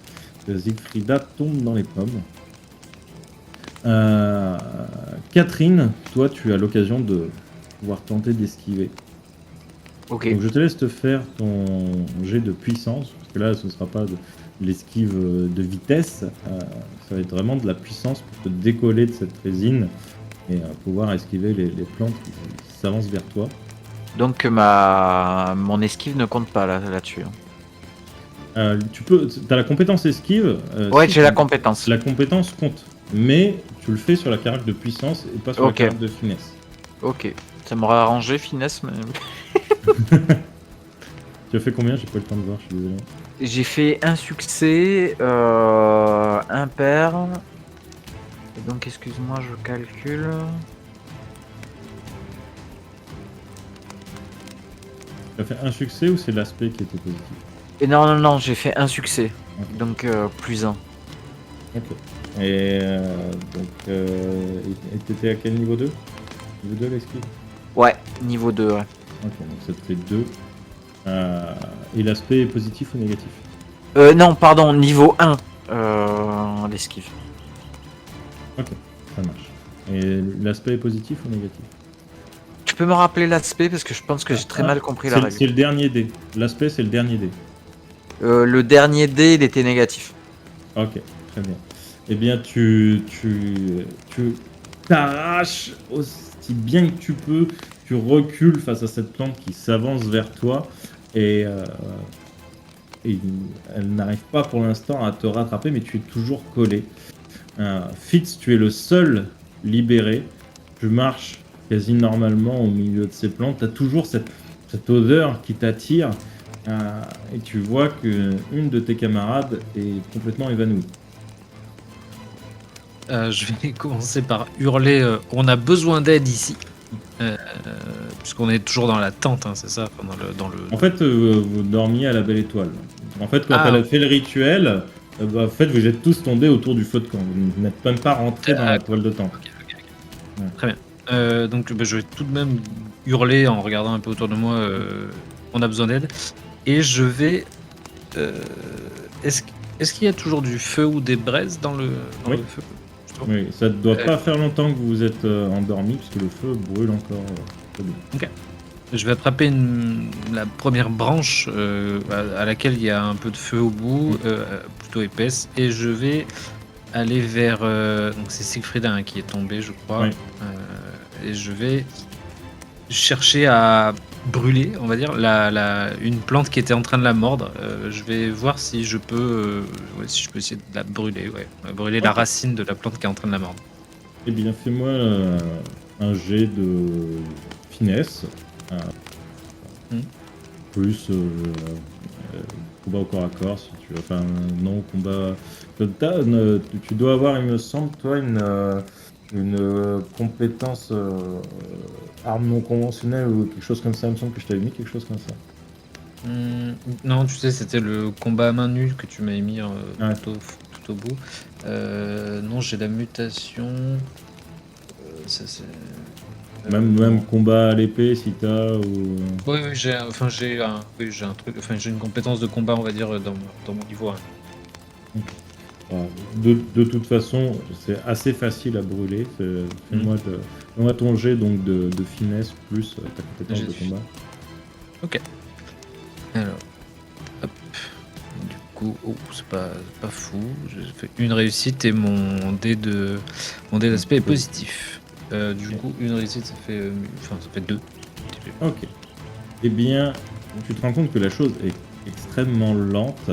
Siegfrieda tombe dans les pommes. Catherine, toi, tu as l'occasion de pouvoir tenter d'esquiver. Ok. Donc je te laisse te faire ton jet de puissance, parce que là, ce ne sera pas de l'esquive de vitesse, ça va être vraiment de la puissance pour te décoller de cette résine et pouvoir esquiver les plantes qui s'avancent vers toi. Donc mon esquive ne compte pas là-dessus. T'as la compétence esquive. Ouais, si j'ai la tu- compétence. La compétence compte, mais tu le fais sur la carac de puissance et pas sur Ok. la carac de finesse. Ok. Ça m'aurait arrangé, finesse, mais... Tu as fait combien? J'ai pas eu le temps de voir, je suis désolé. J'ai fait un succès, un pair. Et donc, excuse-moi, je calcule. Tu as fait un succès ou c'est l'aspect qui était positif? Et non, j'ai fait un succès. Ok. Donc, plus 1. Ok. Et et t'étais à quel niveau 2? Niveau 2 l'esquive? Ouais, niveau 2, ouais. Ok, donc ça te fait 2. Et l'aspect est positif ou négatif? Non, pardon, niveau 1, l'esquive. Ok, ça marche. Et l'aspect est positif ou négatif? Tu peux me rappeler l'aspect parce que je pense que j'ai très mal compris la C'est règle. le dernier dé. L'aspect, c'est le dernier dé. Le dernier dé, il était négatif. Ok, très bien. Eh bien, tu t'arraches aussi bien que tu peux, tu recules face à cette plante qui s'avance vers toi et elle n'arrive pas pour l'instant à te rattraper, mais tu es toujours collé. Fitz, tu es le seul libéré. Tu marches quasi normalement au milieu de ces plantes. Tu as toujours cette odeur qui t'attire et tu vois qu'une de tes camarades est complètement évanouie. Je vais commencer par hurler on a besoin d'aide ici. Puisqu'on est toujours dans la tente, hein, c'est ça, enfin, dans le... En fait, vous dormiez à la Belle Étoile. En fait, quand Ah, elle a ok. fait le rituel, en fait, vous êtes tous tombés autour du feu de camp. Vous n'êtes même pas rentrés dans la toile de tente. Très bien. Donc je vais tout de même hurler en regardant un peu autour de moi on a besoin d'aide. Et je vais... Est-ce qu'il y a toujours du feu ou des braises dans le Oui. feu? Oui, ça ne doit pas faire longtemps que vous êtes endormi, puisque le feu brûle encore. Très bien. Je vais attraper la première branche à laquelle il y a un peu de feu au bout, plutôt épaisse, et je vais aller vers. Donc c'est Siegfried hein, qui est tombé, je crois. Oui. Et je vais chercher à brûler, on va dire, une plante qui était en train de la mordre. Je vais voir si je peux, si je peux essayer de la brûler, brûler la racine de la plante qui est en train de la mordre. Eh bien, fais-moi un jet de finesse. Plus combat au corps à corps, si tu veux. Enfin, non, combat. Tu dois avoir, il me semble, toi, une compétence arme non conventionnelle ou quelque chose comme ça. Il me semble que je t'avais mis quelque chose comme ça. Non, tu sais, c'était le combat à main nue que tu m'avais mis Ouais. tout au bout. Non, j'ai la mutation. Ça, c'est. Même combat à l'épée, si t'as. Ou... Oui, j'ai un truc. Enfin, j'ai une compétence de combat, on va dire, dans mon niveau 1. Voilà. De toute façon, c'est assez facile à brûler. Fais-moi ton jet donc de finesse plus ta compétence Jet de de combat. Ok. Alors, hop. Du coup, c'est pas fou. J'ai fait une réussite et mon dé d'aspect est positif. Du coup, une réussite, ça fait 2. Ok. Eh bien, tu te rends compte que la chose est extrêmement lente.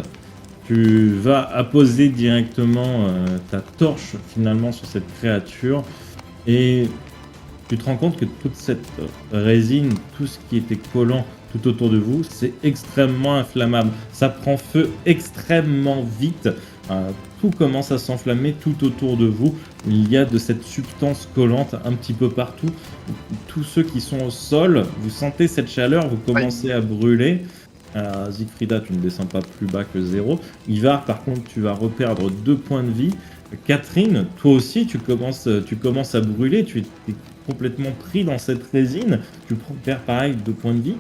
Tu vas apposer directement ta torche finalement sur cette créature et tu te rends compte que toute cette résine, tout ce qui était collant tout autour de vous, c'est extrêmement inflammable. Ça prend feu extrêmement vite. Tout commence à s'enflammer tout autour de vous. Il y a de cette substance collante un petit peu partout. Tous ceux qui sont au sol, vous sentez cette chaleur, vous commencez à brûler. Siegfrieda, tu ne descends pas plus bas que 0. Ivar, par contre, tu vas reperdre 2 points de vie. Catherine, toi aussi, tu commences à brûler. Tu es complètement pris dans cette résine. Tu perds pareil 2 points de vie.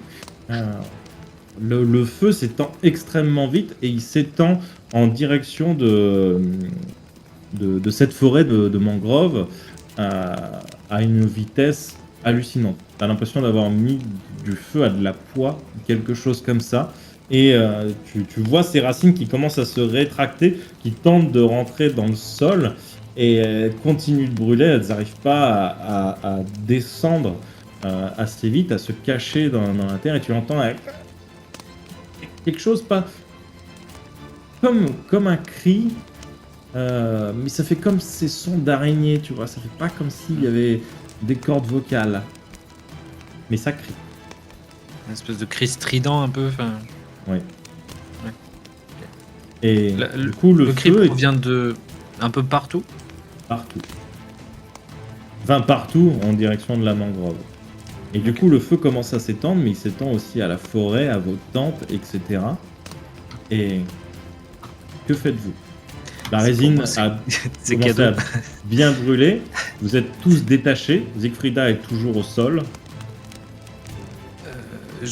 Le feu s'étend extrêmement vite et il s'étend en direction de cette forêt de mangroves à une vitesse hallucinante. T'as l'impression d'avoir mis du feu à de la poix, quelque chose comme ça. Et tu vois ces racines qui commencent à se rétracter, qui tentent de rentrer dans le sol et continuent de brûler. Elles n'arrivent pas à descendre assez vite, à se cacher dans la terre. Et tu entends quelque chose pas comme un cri, mais ça fait comme ces sons d'araignée, tu vois. Ça fait pas comme s'il y avait des cordes vocales, mais ça crie. Une espèce de cri strident un peu. Oui. Ouais. Et Le du coup, le cri feu est provient de un peu partout. partout. Enfin, partout en direction de la mangrove. Et du coup, le feu commence à s'étendre, mais il s'étend aussi à la forêt, à vos tentes, etc. Et que faites-vous? La résine a C'est commencé cadeau. à bien brûler. Vous êtes tous détachés. Siegfrieda est toujours au sol.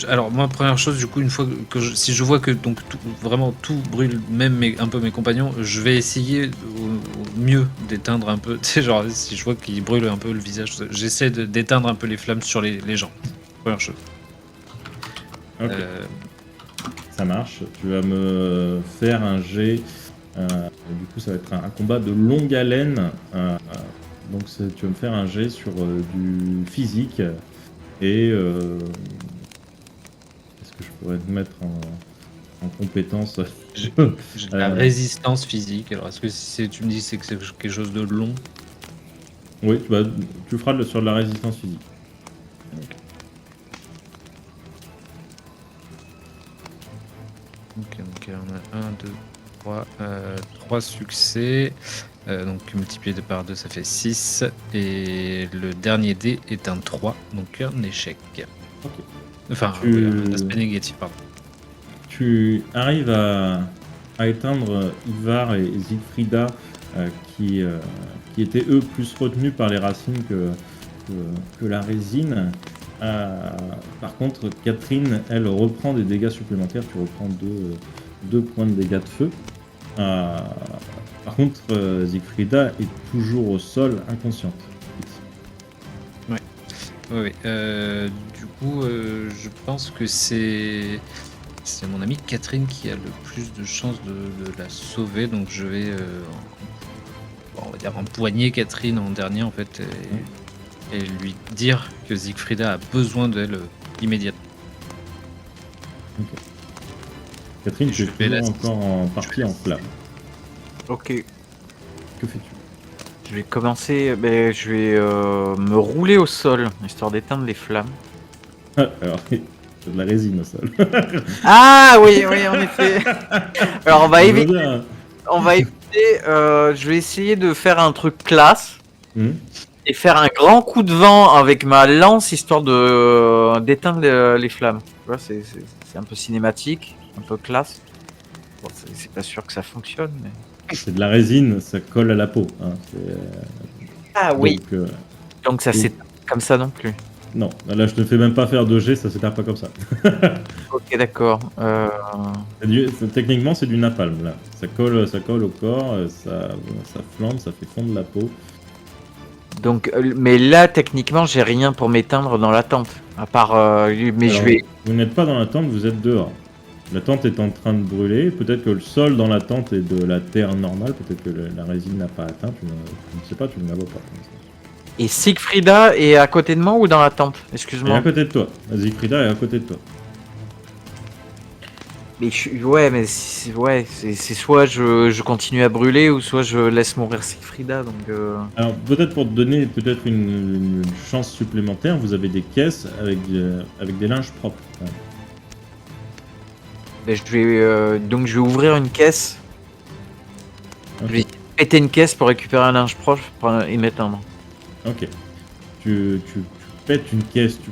Alors moi, première chose, du coup, une fois si je vois que donc vraiment tout brûle, même un peu mes compagnons, je vais essayer au mieux d'éteindre un peu. Tu sais, genre si je vois qu'il brûle un peu le visage, j'essaie d'éteindre un peu les flammes sur les gens. Première chose. Ok, ça marche. Tu vas me faire un jet. Du coup, ça va être un combat de longue haleine. Donc, tu vas me faire un jet sur du physique. Et est-ce que je pourrais te mettre en compétence? J'ai de la résistance physique. Alors est-ce que tu me dis que c'est quelque chose de long? Oui, tu feras sur de la résistance physique. Ok, donc on a 1, 2, 3, 3 succès. Donc multiplié par 2, ça fait 6. Et le dernier dé est un 3, donc un échec. Ok. Enfin, un aspect négatif, pardon. Tu arrives à éteindre Ivar et Siegfrieda qui étaient eux plus retenus par les racines que la résine. Par contre, Catherine, elle reprend des dégâts supplémentaires. Tu reprends 2 points de dégâts de feu. Par contre, Siegfrieda est toujours au sol, inconsciente. Oui. Du coup, je pense que c'est mon amie Catherine qui a le plus de chances de la sauver, donc je vais, on va dire, empoigner Catherine en dernier en fait, et lui dire que Siegfrieda a besoin d'elle immédiatement. Catherine, tu Je es vais toujours la- encore en partie en flamme. Ok. Que fais-tu? Je vais commencer. Ben, je vais me rouler au sol, histoire d'éteindre les flammes. Alors, c'est de la résine au sol. Ah oui, oui, en effet. Alors Je veux dire, on va éviter. Je vais essayer de faire un truc classe et faire un grand coup de vent avec ma lance, histoire de d'éteindre les flammes. Tu vois, c'est un peu cinématique, un peu classe. Bon, c'est pas sûr que ça fonctionne, mais. c'est de la résine, ça colle à la peau. Hein. Ah oui. Donc, Donc ça oui. c'est comme ça non plus. non, là je te fais même pas faire de jet, ça s'éteint pas comme ça. Ok, d'accord. Techniquement, c'est du napalm là. Ça colle au corps, ça flambe, ça fait fondre la peau. Donc, mais là, techniquement, j'ai rien pour m'éteindre dans la tente. À part. Mais Alors, je vais. vous n'êtes pas dans la tente, vous êtes dehors. La tente est en train de brûler. Peut-être que le sol dans la tente est de la terre normale. Peut-être que la résine n'a pas atteint. Je ne sais pas, tu ne la vois pas. Et Siegfrieda est à côté de moi ou dans la tente? Elle est Excuse-moi. à côté de toi. Siegfrieda est à côté de toi. Mais ouais, mais ouais, c'est soit je continue à brûler ou soit je laisse mourir Siegfrieda. Donc. Alors peut-être pour te donner peut-être une chance supplémentaire, vous avez des caisses avec des linges propres. Ouais. Ben, donc je vais ouvrir une caisse. Ok. Je vais péter une caisse pour récupérer un linge proche et m'éteindre. Ok. Tu pètes une caisse, tu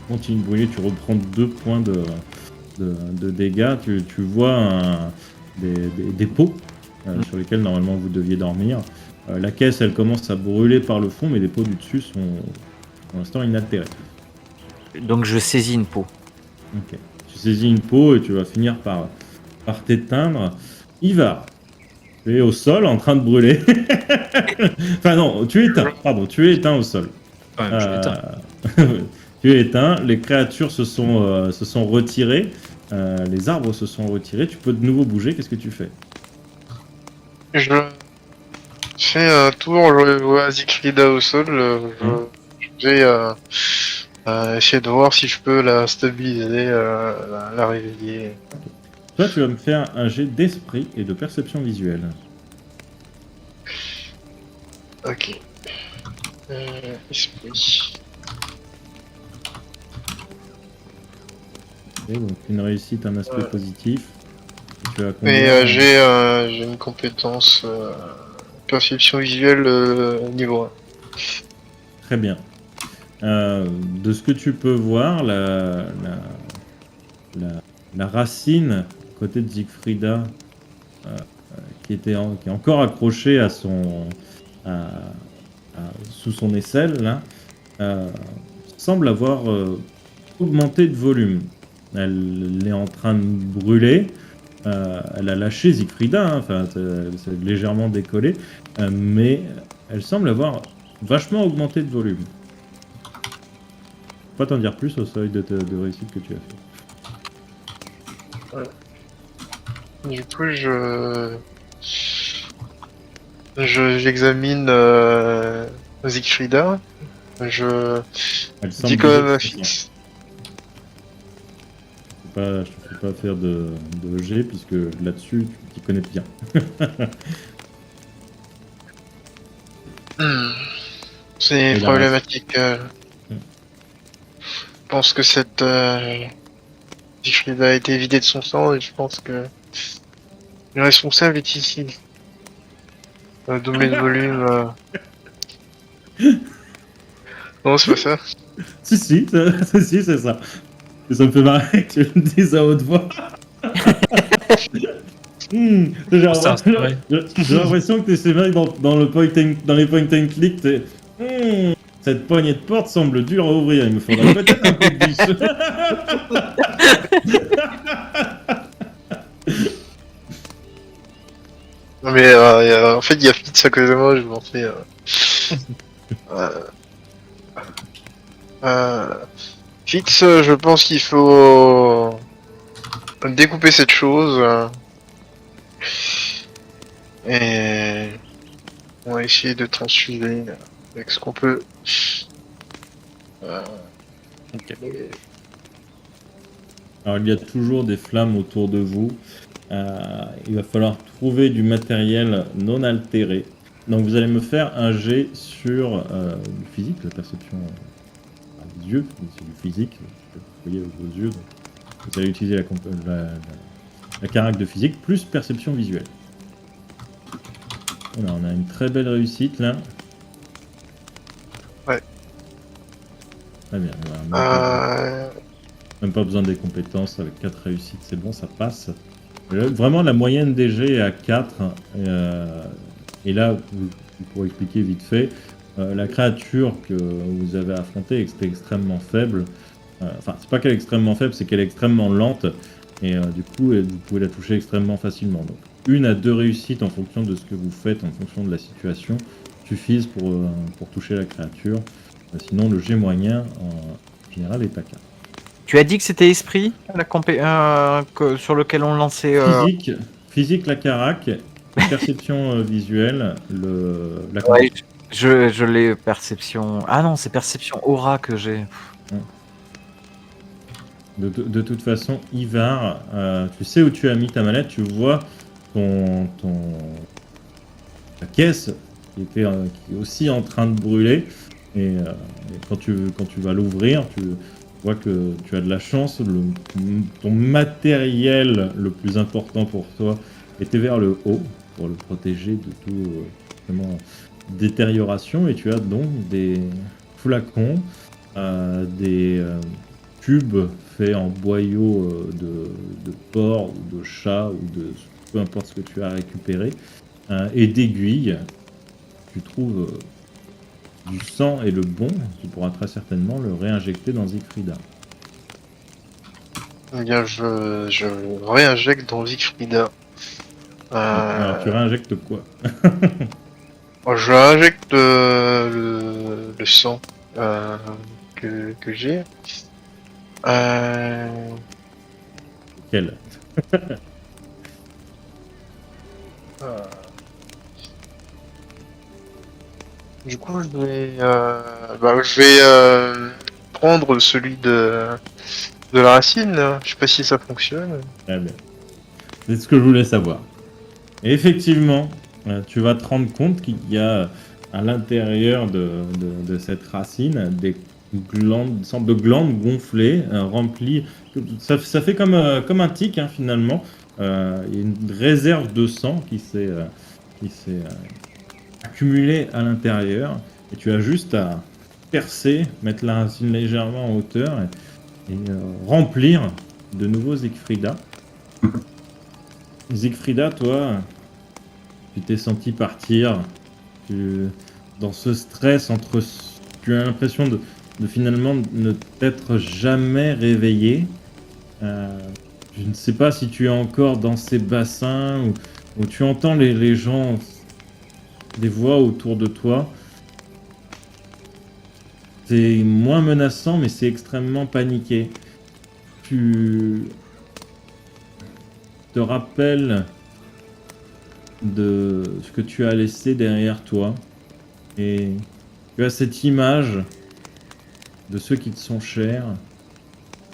continues de brûler, tu reprends 2 points de dégâts. Tu vois des pots sur lesquels normalement vous deviez dormir. La caisse, elle commence à brûler par le fond, mais les pots du dessus sont pour l'instant inaltérés. Donc je saisis une peau. Ok. Tu saisis une peau et tu vas finir par t'éteindre. Ivar, tu es au sol en train de brûler. Enfin non, tu es éteint. Pardon, tu es éteint au sol. Enfin, je l'éteins. Tu es éteint. Les créatures se sont retirées. Les arbres se sont retirés. Tu peux de nouveau bouger. Qu'est-ce que tu fais? Je fais un tour, je vois Siegfrieda au sol, je vais essayer de voir si je peux la stabiliser, la réveiller. Toi, tu vas me faire un jet d'esprit et de perception visuelle. Ok. Esprit. Ok, donc une réussite, un aspect Ouais. positif. Tu as Mais combien j'ai une compétence perception visuelle niveau 1. Très bien. De ce que tu peux voir, la racine côté de Siegfrieda, qui est encore accrochée à sous son aisselle, là, semble avoir augmenté de volume. Elle est en train de brûler. Elle a lâché Siegfrieda, hein, enfin, c'est légèrement décollé, mais elle semble avoir vachement augmenté de volume. Pas t'en dire plus au seuil de réussite que tu as fait. Du coup, j'examine Siegfrieda. Je Elle semble dis quand même déjà un très bien. fixe. Je te fais pas faire de G puisque là-dessus tu t'y connais bien. C'est Et la problématique. Je pense que cette Siegfrieda a été vidée de son sang et je pense que le responsable est ici. Doubler de volume. Non, c'est pas ça. Si, si, c'est ça. Et ça me fait marrer que tu me dises à haute voix. J'ai Ça, c'est vrai. l'impression que t'es ces mecs dans les point and click, t'es. Cette poignée de porte semble dure à ouvrir, il me faudra peut-être un peu de vis. Non, mais en fait, il y a Fitz à côté de moi, je m'en fais. Fitz, je pense qu'il faut découper cette chose et on va essayer de transfuser avec ce qu'on peut. Ok. Alors il y a toujours des flammes autour de vous. Il va falloir trouver du matériel non altéré. Donc vous allez me faire un jet sur du physique, la perception des yeux, c'est du physique, vous voyez avec vos yeux. Donc vous allez utiliser la carac de physique plus perception visuelle. Voilà, on a une très belle réussite là. Ouais. Très bien. Voilà, même pas besoin des compétences, avec 4 réussites, c'est bon, ça passe. Vraiment, la moyenne des jets est à 4. Et là, pour expliquer vite fait, la créature que vous avez affrontée était extrêmement faible. Enfin, c'est pas qu'elle est extrêmement faible, c'est qu'elle est extrêmement lente. Et du coup, vous pouvez la toucher extrêmement facilement. Donc, 1 à 2 réussites en fonction de ce que vous faites, en fonction de la situation, suffisent pour toucher la créature. Sinon, le jet moyen, en général, est à 4. Tu as dit que c'était esprit, sur lequel on lançait. Physique, la carac, perception visuelle, la Ouais, je l'ai perception. Ah non, c'est perception aura que j'ai. De toute façon, Ivar, tu sais où tu as mis ta mallette, tu vois ta caisse qui est aussi en train de brûler. Et quand tu vas l'ouvrir, tu vois que tu as de la chance. Ton matériel le plus important pour toi était vers le haut pour le protéger de tout détérioration. Et tu as donc des flacons, des tubes faits en boyaux de porc ou de chat ou de peu importe ce que tu as récupéré, et d'aiguilles. Tu trouves du sang et le bon, tu pourras très certainement le réinjecter dans Siegfrieda. Eh bien, je réinjecte dans Siegfrieda. Alors tu réinjectes quoi? Je réinjecte le sang que j'ai. Quel? Du coup, je vais prendre celui de la racine. Je sais pas si ça fonctionne. Très bien. C'est ce que je voulais savoir. Et effectivement, tu vas te rendre compte qu'il y a à l'intérieur de cette racine des glandes, une sorte de glandes gonflées, remplies. Ça fait comme un tic hein, finalement. Il y a une réserve de sang qui s'est accumulée à l'intérieur. Et tu as juste à percer, mettre la racine légèrement en hauteur et remplir de nouveau Siegfrieda. Siegfrieda, toi, tu t'es senti partir dans ce stress tu as l'impression de finalement ne t'être jamais réveillé. Je ne sais pas si tu es encore dans ces bassins où tu entends les gens, des voix autour de toi. C'est moins menaçant, mais c'est extrêmement paniqué. Tu te rappelles de ce que tu as laissé derrière toi et tu as cette image de ceux qui te sont chers,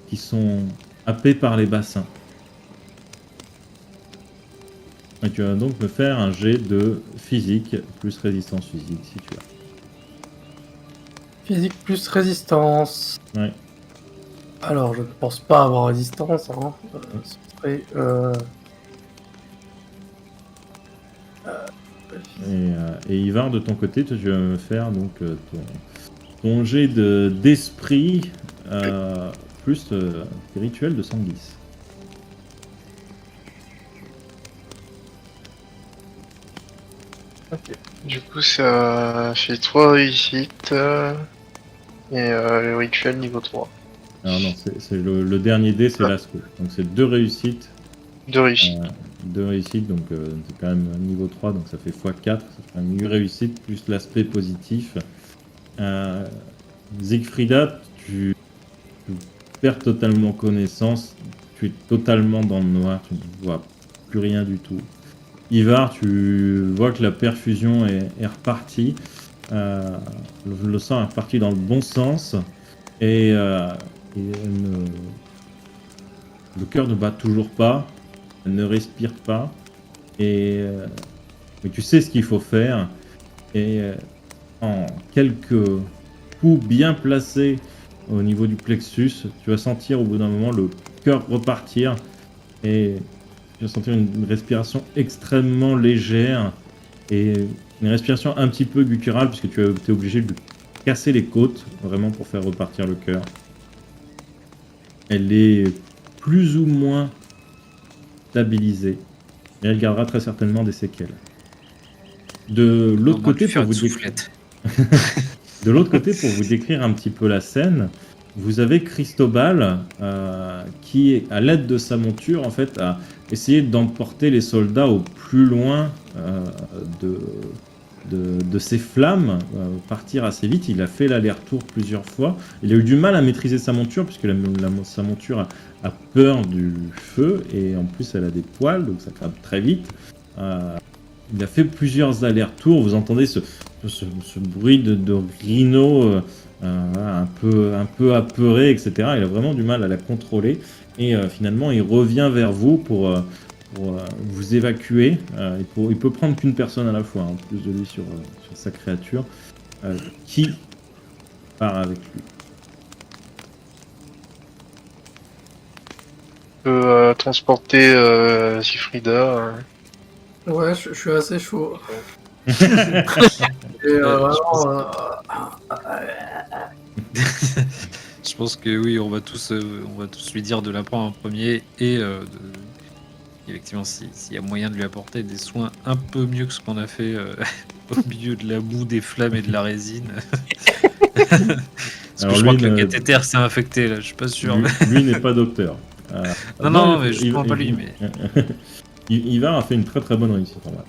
qui sont happés par les bassins. Et tu vas donc me faire un jet de physique plus résistance physique si tu as. Physique plus résistance. Ouais. Alors, je ne pense pas avoir résistance. Hein. Ce serait, Et Ivar, de ton côté, toi, tu vas me faire donc ton jet d'esprit plus rituel de sanguis. Ok. Du coup, ça fait 3 réussites et le rituel niveau 3. Alors non, c'est le dernier dé, c'est l'asco. Donc c'est 2 réussites. 2 réussites. 2 réussites, donc c'est quand même niveau 3, donc ça fait x4, ça fait quand même 8 réussites, plus l'aspect positif. Siegfrieda, tu perds totalement connaissance, tu es totalement dans le noir, tu ne vois plus rien du tout. Ivar, tu vois que la perfusion est repartie, le sang est reparti dans le bon sens, et le cœur ne bat toujours pas, elle ne respire pas, mais tu sais ce qu'il faut faire, et en quelques coups bien placés au niveau du plexus, tu vas sentir au bout d'un moment le cœur repartir, et tu vas sentir une respiration extrêmement légère, et une respiration un petit peu gutturale, puisque tu es obligé de casser les côtes, vraiment pour faire repartir le cœur. Elle est plus ou moins stabilisée, mais elle gardera très certainement des séquelles. De l'autre côté, pour vous De l'autre côté, pour vous décrire un petit peu la scène, vous avez Cristobal qui, à l'aide de sa monture, en fait, a essayé d'emporter les soldats au plus loin de ces flammes, partir assez vite. Il a fait l'aller-retour plusieurs fois. Il a eu du mal à maîtriser sa monture, puisque sa monture a peur du feu, et en plus elle a des poils, donc ça crame très vite. Il a fait plusieurs allers-retours. Vous entendez ce bruit de rhino un peu apeuré, etc. Il a vraiment du mal à la contrôler. Et finalement, il revient vers vous pour vous évacuer. Il peut prendre qu'une personne à la fois, en plus de lui sur sa créature, qui part avec lui. Peut transporter Siegfrieda. Ouais, je suis assez chaud. Et vraiment, Je pense que oui, on va tous lui dire de la prendre en premier et effectivement, s'il y a moyen de lui apporter des soins un peu mieux que ce qu'on a fait au milieu de la boue, des flammes et de la résine. Parce que je crois que le cathéter s'est infecté là, je suis pas sûr. Lui n'est pas docteur. Non, mais je prends pas lui. Mais... Ivar a fait une très très bonne réussite en vrai.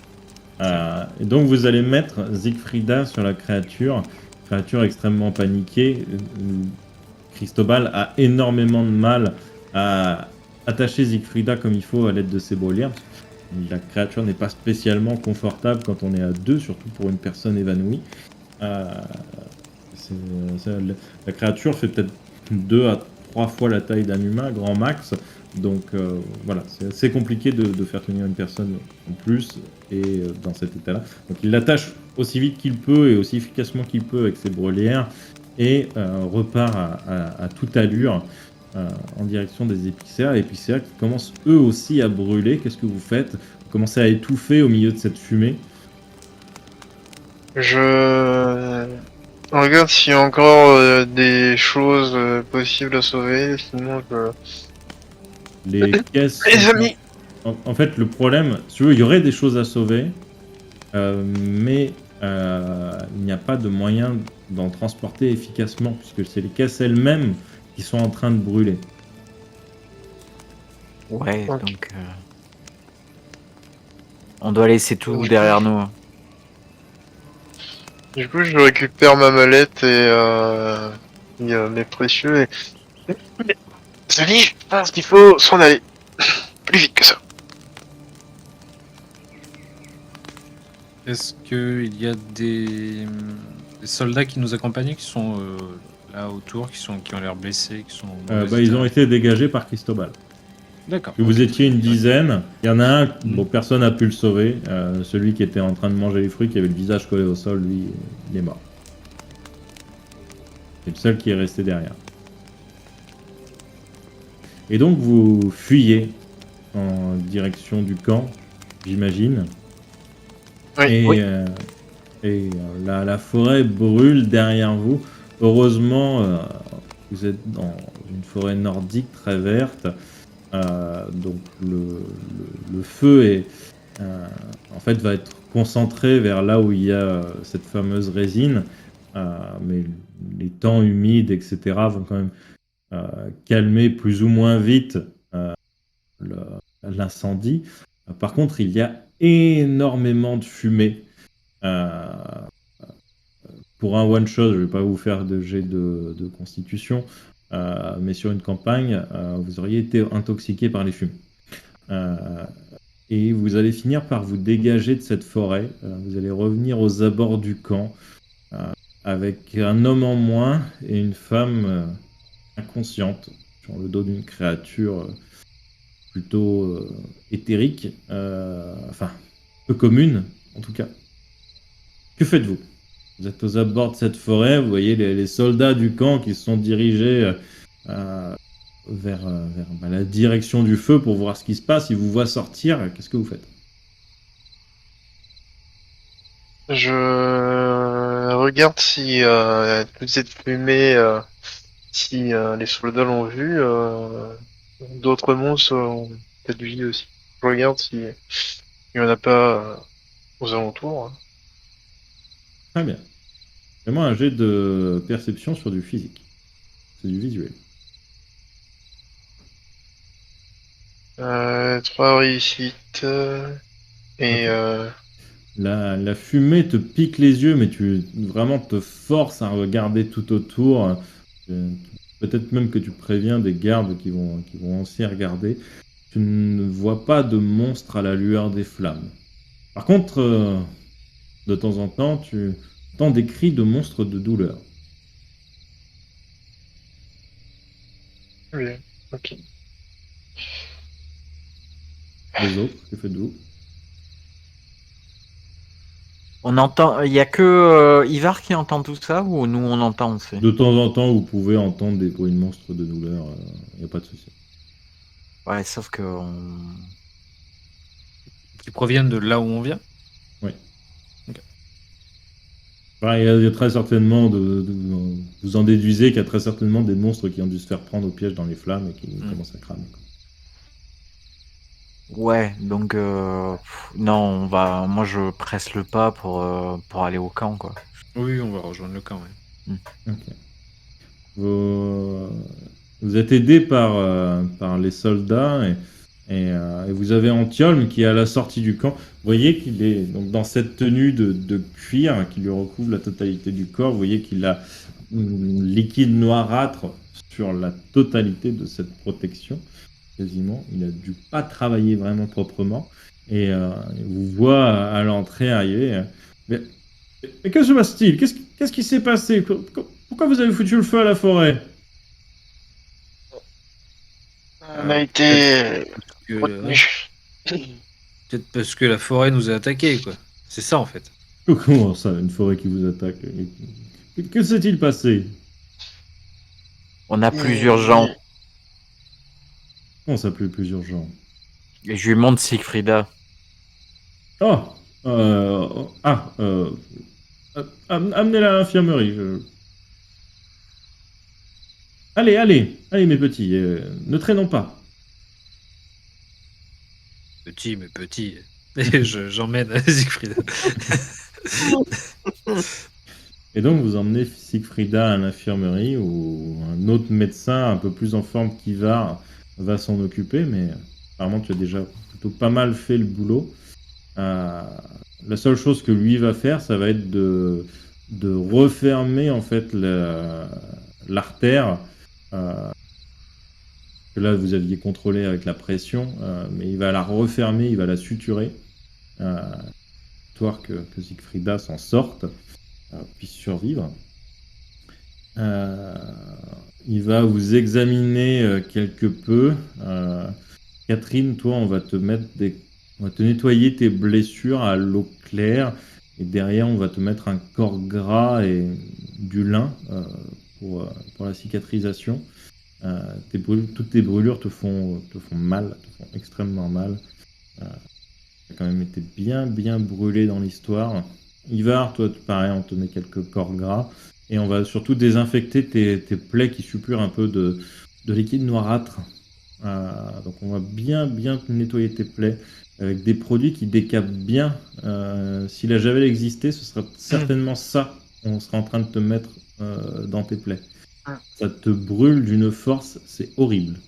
Et donc vous allez mettre Siegfrieda sur la créature extrêmement paniquée. Cristobal a énormément de mal à attacher Siegfrieda comme il faut à l'aide de ses brûlières. La créature n'est pas spécialement confortable quand on est à deux, surtout pour une personne évanouie. La créature fait peut-être 2 à 3 fois la taille d'un humain, grand max. Donc voilà, c'est assez compliqué de faire tenir une personne en plus et dans cet état-là. Donc il l'attache aussi vite qu'il peut et aussi efficacement qu'il peut avec ses brûlières et repart à toute allure en direction des épicéas. Épicéas qui commencent eux aussi à brûler. Qu'est-ce que vous faites? Vous commencez à étouffer au milieu de cette fumée. Je regarde s'il y a encore des choses possibles à sauver, sinon je... Les caisses... Les amis! En fait, le problème, si tu veux, il y aurait des choses à sauver, mais il n'y a pas de moyen d'en transporter efficacement, puisque c'est les caisses elles-mêmes qui sont en train de brûler. Ouais, donc... on doit laisser tout derrière nous. Du coup, je récupère ma mallette et mes précieux et... Sally, je pense qu'il faut s'en aller. Plus vite que ça. Est-ce qu'il y a des soldats qui nous accompagnaient, qui sont là autour, qui ont l'air blessés, qui sont... Ils ont été dégagés par Cristobal. D'accord. Vous étiez une dizaine. Il y en a un, bon, personne n'a pu le sauver. Celui qui était en train de manger les fruits, qui avait le visage collé au sol, lui, il est mort. C'est le seul qui est resté derrière. Et donc vous fuyez en direction du camp, j'imagine. Oui. Et la forêt brûle derrière vous. Heureusement, vous êtes dans une forêt nordique très verte. Donc le feu en fait va être concentré vers là où il y a cette fameuse résine. Mais les temps humides, etc. vont quand même calmer plus ou moins vite l'incendie. Par contre, il y a énormément de fumée pour un one-shot, je vais pas vous faire de jet de constitution, mais sur une campagne, vous auriez été intoxiqué par les fumes. Et vous allez finir par vous dégager de cette forêt. Vous allez revenir aux abords du camp avec un homme en moins et une femme inconsciente sur le dos d'une créature plutôt éthérique, enfin peu commune en tout cas. Que faites-vous? Vous êtes aux abords de cette forêt, vous voyez les soldats du camp qui se sont dirigés vers la direction du feu pour voir ce qui se passe. Ils vous voient sortir, qu'est-ce que vous faites? Je regarde si toute cette fumée, si les soldats l'ont vu, d'autres monstres ont peut-être vu aussi. Je regarde si il y en a pas aux alentours. Hein. Très bien. Fais-moi un jet de perception sur du physique. C'est du visuel. 3 réussites et La fumée te pique les yeux, mais tu vraiment te forces à regarder tout autour. Peut-être même que tu préviens des gardes qui vont aussi regarder. Tu ne vois pas de monstre à la lueur des flammes. Par contre, de temps en temps, tu entends des cris de monstres de douleur. oui, ok. Les autres, que faites-vous? On entend. Il y a que Ivar qui entend tout ça ou nous on entend aussi? De temps en temps, vous pouvez entendre des bruits de monstres de douleur. Il n'y a pas de souci. Ouais, sauf que Qui proviennent de là où on vient. Enfin, il y a très certainement, vous en déduisez qu'il y a très certainement des monstres qui ont dû se faire prendre au piège dans les flammes et qui commencent à cramer. Quoi. ouais, donc non, moi je presse le pas pour aller au camp quoi. Oui, on va rejoindre le camp. Ouais. Ok. Vous êtes aidé par les soldats et vous avez Antiolme qui est à la sortie du camp. Vous voyez qu'il est donc dans cette tenue de cuir qui lui recouvre la totalité du corps. Vous voyez qu'il a un liquide noirâtre sur la totalité de cette protection. Quasiment. Il a dû pas travailler vraiment proprement. Et il vous voit à l'entrée arriver. Mais que se passe-t-il? Qu'est-ce qui s'est passé? Pourquoi vous avez foutu le feu à la forêt? On a été Peut-être parce que la forêt nous a attaqués, quoi. C'est ça en fait. Comment ça, une forêt qui vous attaque? Que s'est-il passé? On a plusieurs gens. Comment ça plus urgent? Et je lui montre Siegfrieda. Oh, amenez-la à l'infirmerie. Allez mes petits, ne traînons pas. Petit, mais petit. Et j'emmène Siegfried. Et donc vous emmenez Siegfrieda à l'infirmerie où un autre médecin un peu plus en forme qu'Ivar va s'en occuper, mais apparemment tu as déjà plutôt pas mal fait le boulot. La seule chose que lui va faire, ça va être de refermer en fait l'artère que là vous aviez contrôlé avec la pression, mais il va la refermer, il va la suturer, histoire que Siegfrieda s'en sorte, puisse survivre. Il va vous examiner quelque peu. Catherine, toi, on va te nettoyer tes blessures à l'eau claire, et derrière, on va te mettre un corps gras et du lin pour la cicatrisation. Toutes tes brûlures te font mal, te font extrêmement mal. Tu as quand même été bien brûlé dans l'histoire. Ivar, toi, pareil, on te met quelques corps gras. Et on va surtout désinfecter tes plaies qui suppurent un peu de liquide noirâtre. Donc on va bien nettoyer tes plaies avec des produits qui décapent bien. Si la javel existait, ce serait certainement ça. On sera en train de te mettre dans tes plaies. Ça te brûle d'une force, c'est horrible.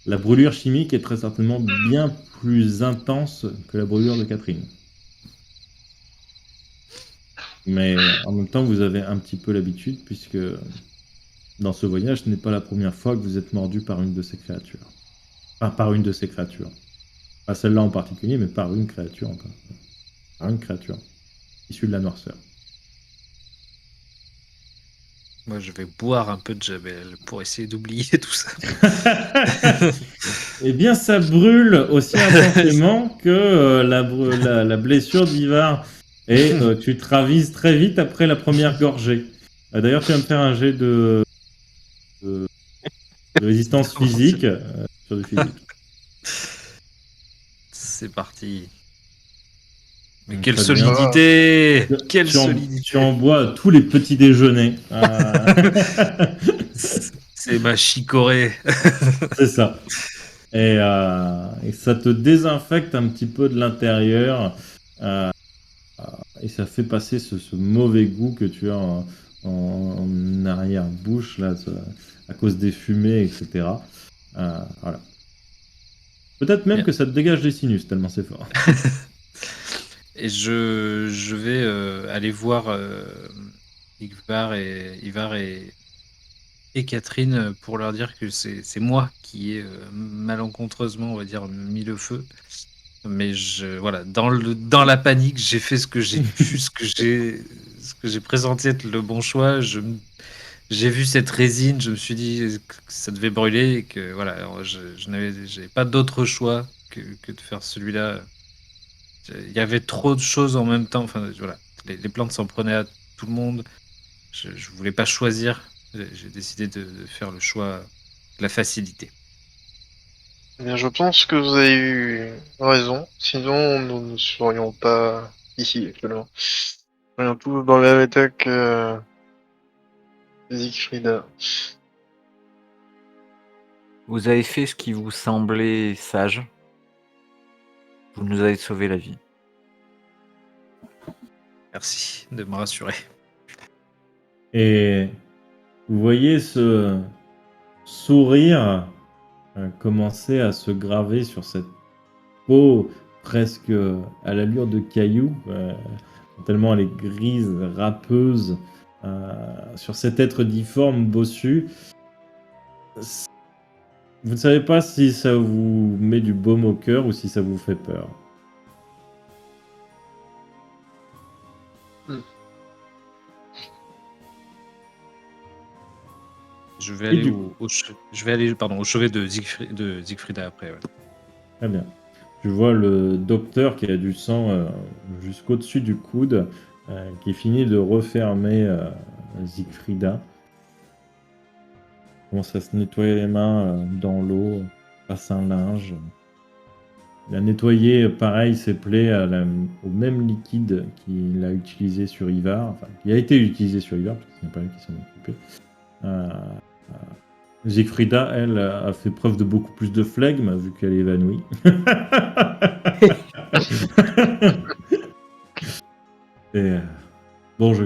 La brûlure chimique est très certainement bien plus intense que la brûlure de Catherine. Mais en même temps, vous avez un petit peu l'habitude, puisque dans ce voyage, ce n'est pas la première fois que vous êtes mordu par une de ces créatures. Enfin, par une de ces créatures. Pas celle-là en particulier, mais par une créature par une créature issue de la noirceur. Moi, je vais boire un peu de Jabel pour essayer d'oublier tout ça. Eh bien, ça brûle aussi intensément que la blessure d'Ivar. Et tu te ravises très vite après la première gorgée. D'ailleurs, tu vas me faire un jet de résistance physique sur du physique. C'est parti. Mais Très quelle bien. solidité! Quelle Tu solidité! en bois tous les petits déjeuners. C'est ma chicorée. C'est ça. Et ça te désinfecte un petit peu de l'intérieur. Et ça fait passer ce mauvais goût que tu as en arrière-bouche, là, à cause des fumées, etc. Voilà. Peut-être même Bien. que ça te dégage des sinus, tellement c'est fort. Et je vais aller voir Ivar et Catherine pour leur dire que c'est moi qui ai malencontreusement, on va dire, mis le feu. Mais voilà, dans la panique, j'ai fait ce que j'ai pu, ce que j'ai présenté être le bon choix. J'ai vu cette résine, je me suis dit que ça devait brûler et que voilà, j'avais pas d'autre choix que de faire celui-là. Il y avait trop de choses en même temps. Enfin, voilà, les plantes s'en prenaient à tout le monde. Je voulais pas choisir. J'ai décidé de faire le choix de la facilité. Eh bien, je pense que vous avez eu raison. Sinon, nous ne serions pas ici actuellement. Nous serions tous dans le même état que Siegfrieda. Vous avez fait ce qui vous semblait sage. Vous nous avez sauvé la vie. Merci de me rassurer. Et vous voyez ce sourire commencer à se graver sur cette peau presque à l'allure de caillou, tellement elle est grise, râpeuse, sur cet être difforme bossu. Vous ne savez pas si ça vous met du baume au cœur ou si ça vous fait peur. Je vais Et aller du- au chevet de Siegfrieda après. Ouais. Très bien. Tu vois le docteur qui a du sang jusqu'au-dessus du coude, qui finit de refermer Siegfrieda. Commence à se nettoyer les mains dans l'eau, passe un linge. Il a nettoyé, pareil, ses plaies au même liquide qu'il a utilisé sur Ivar, enfin, qui a été utilisé sur Ivar, parce que ce n'est pas lui qui s'en est occupé. Siegfrieda, elle, a fait preuve de beaucoup plus de flegme, vu qu'elle est évanouie. Et bon, je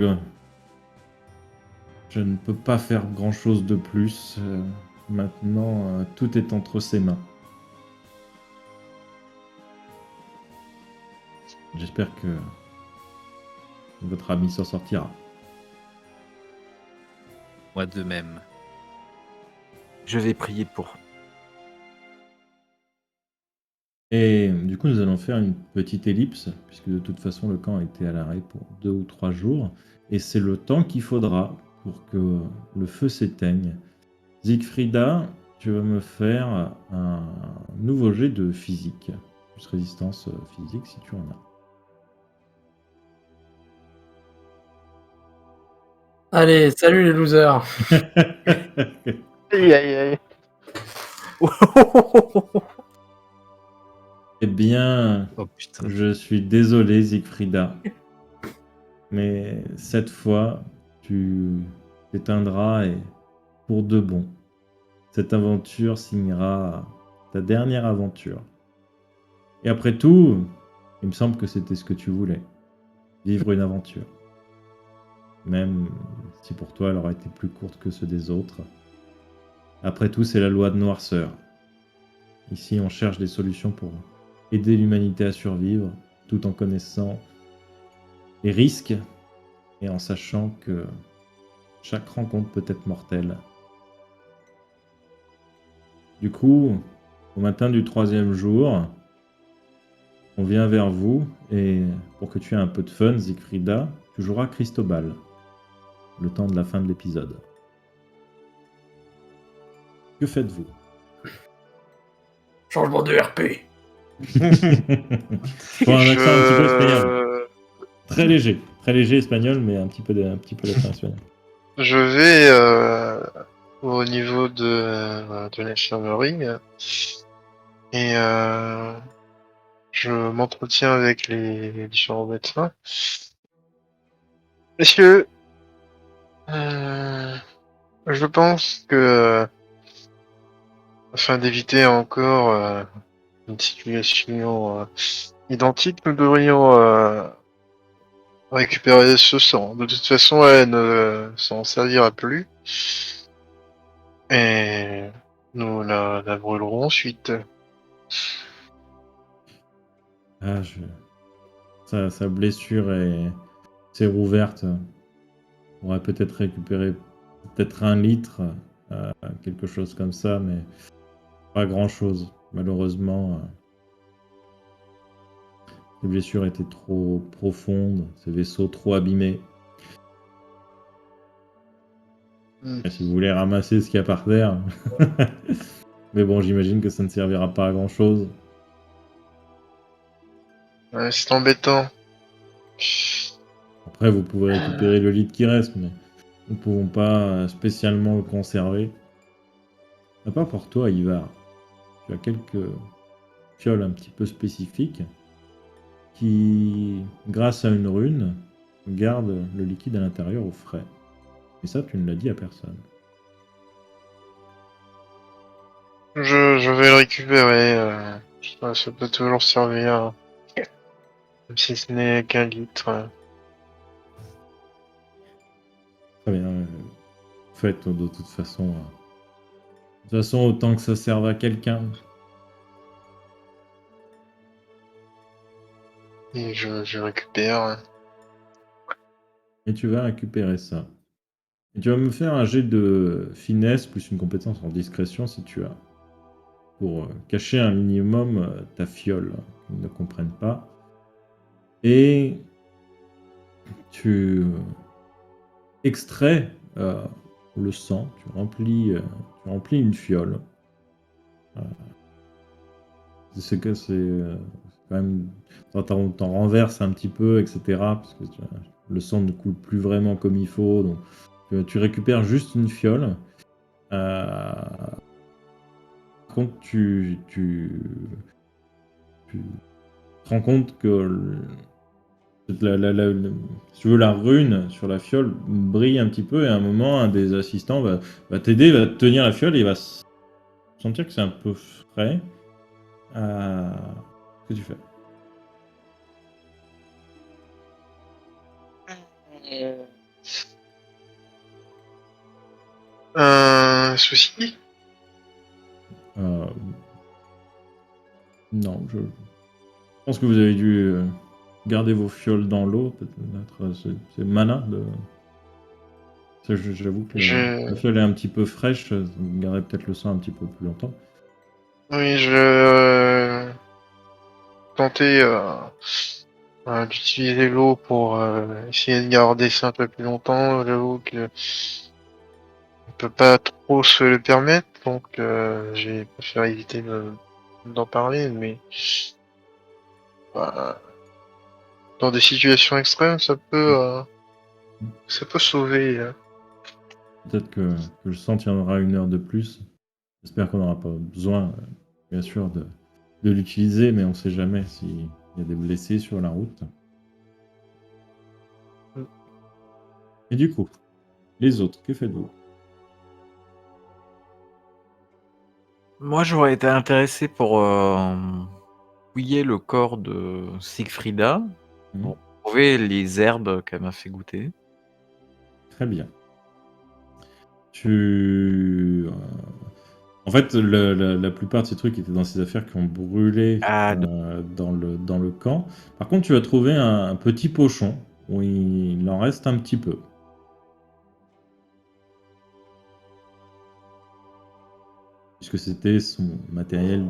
ne peux pas faire grand-chose de plus. Maintenant, tout est entre ses mains. J'espère que votre ami s'en sortira. Moi de même. Je vais prier pour. Et du coup, nous allons faire une petite ellipse, puisque de toute façon, le camp a été à l'arrêt pour 2 ou 3 jours. Et c'est le temps qu'il faudra pour que le feu s'éteigne. Siegfrieda, tu vas me faire un nouveau jet de physique. Plus résistance physique, si tu en as. Allez, salut les losers. Aïe aïe aïe. Eh bien, Oh putain. je suis désolé, Siegfrieda. Mais cette fois, tu t'éteindras et pour de bon. Cette aventure signera ta dernière aventure. Et après tout, il me semble que c'était ce que tu voulais. Vivre une aventure. Même si pour toi elle aurait été plus courte que ceux des autres. Après tout, c'est la loi de noirceur. Ici, on cherche des solutions pour aider l'humanité à survivre, tout en connaissant les risques et en sachant que chaque rencontre peut être mortelle. Du coup, au matin du 3e jour, on vient vers vous et pour que tu aies un peu de fun, Siegfrieda, tu joueras Cristobal le temps de la fin de l'épisode. Que faites-vous? Changement de RP. Pour un accent un petit peu espagnol. Je... Très léger espagnol, mais un petit peu d'accent espagnol. Je vais au niveau de l'infirmerie et je m'entretiens avec les différents médecins. Messieurs, je pense que afin d'éviter encore une situation identique, nous devrions récupérer ce sang. De toute façon, elle ne s'en servira plus. Et nous la brûlerons ensuite. Ah, sa blessure s'est rouverte. On aurait peut-être récupéré peut-être 1 litre, quelque chose comme ça, mais pas grand-chose. Malheureusement, les blessures étaient trop profondes, ces vaisseaux trop abîmés. Et si vous voulez ramasser ce qu'il y a par terre. Mais bon, j'imagine que ça ne servira pas à grand-chose. Ouais, c'est embêtant. Après, vous pouvez récupérer le litre qui reste, mais nous ne pouvons pas spécialement le conserver. À part pour toi, Ivar, tu as quelques fioles un petit peu spécifiques qui, grâce à une rune, gardent le liquide à l'intérieur au frais. Et ça, tu ne l'as dit à personne. Je vais le récupérer. Ça peut toujours servir. Même si ce n'est qu'un litre. Très bien. Faites de toute façon. De toute façon, autant que ça serve à quelqu'un. Et je récupère. Et tu vas récupérer ça. Et tu vas me faire un jet de finesse plus une compétence en discrétion si tu as. Pour cacher un minimum ta fiole, qu'ils ne comprennent pas. Et tu extrais le sang, tu remplis une fiole. C'est quand même... T'en renverses un petit peu, etc. Parce que le sang ne coule plus vraiment comme il faut. Donc tu récupères juste une fiole. Par contre, tu te rends compte que si tu veux, la rune sur la fiole brille un petit peu et à un moment, un des assistants va t'aider, va te tenir la fiole et il va sentir que c'est un peu frais. Qu'est-ce que tu fais? Un souci? Non, je pense que vous avez dû garder vos fioles dans l'eau, peut-être. C'est mana de... J'avoue que la fiole est un petit peu fraîche, vous garderez peut-être le sang un petit peu plus longtemps. Oui, je tenter d'utiliser l'eau pour essayer de garder ça un peu plus longtemps. J'avoue que on peut pas trop se le permettre, donc j'ai préféré éviter d'en parler, mais bah, dans des situations extrêmes, ça peut sauver. Peut-être que le sang tiendra 1 heure de plus. J'espère qu'on n'aura pas besoin, bien sûr, de l'utiliser, mais on ne sait jamais s'il y a des blessés sur la route. Et du coup, les autres, que faites-vous? Moi, j'aurais été intéressé pour fouiller le corps de Siegfrieda, pour trouver les herbes qu'elle m'a fait goûter. Très bien. En fait, la plupart de ces trucs étaient dans ces affaires qui ont brûlé dans le camp. Par contre, tu as trouvé un petit pochon où il en reste un petit peu. Puisque c'était son matériel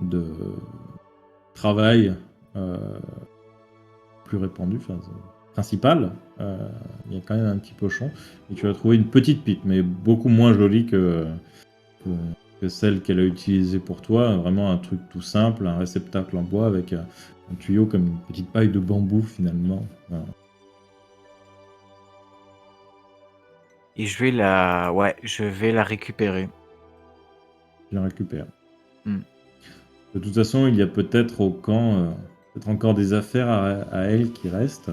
de travail plus répandu, enfin principal. Il y a quand même un petit pochon. Et tu as trouvé une petite pipe, mais beaucoup moins jolie que celle qu'elle a utilisée pour toi. Vraiment un truc tout simple, un réceptacle en bois avec un tuyau comme une petite paille de bambou finalement. Voilà. Et je vais la récupérer. Je la récupère. Hmm. De toute façon, il y a peut-être au camp peut-être encore des affaires à elle qui restent.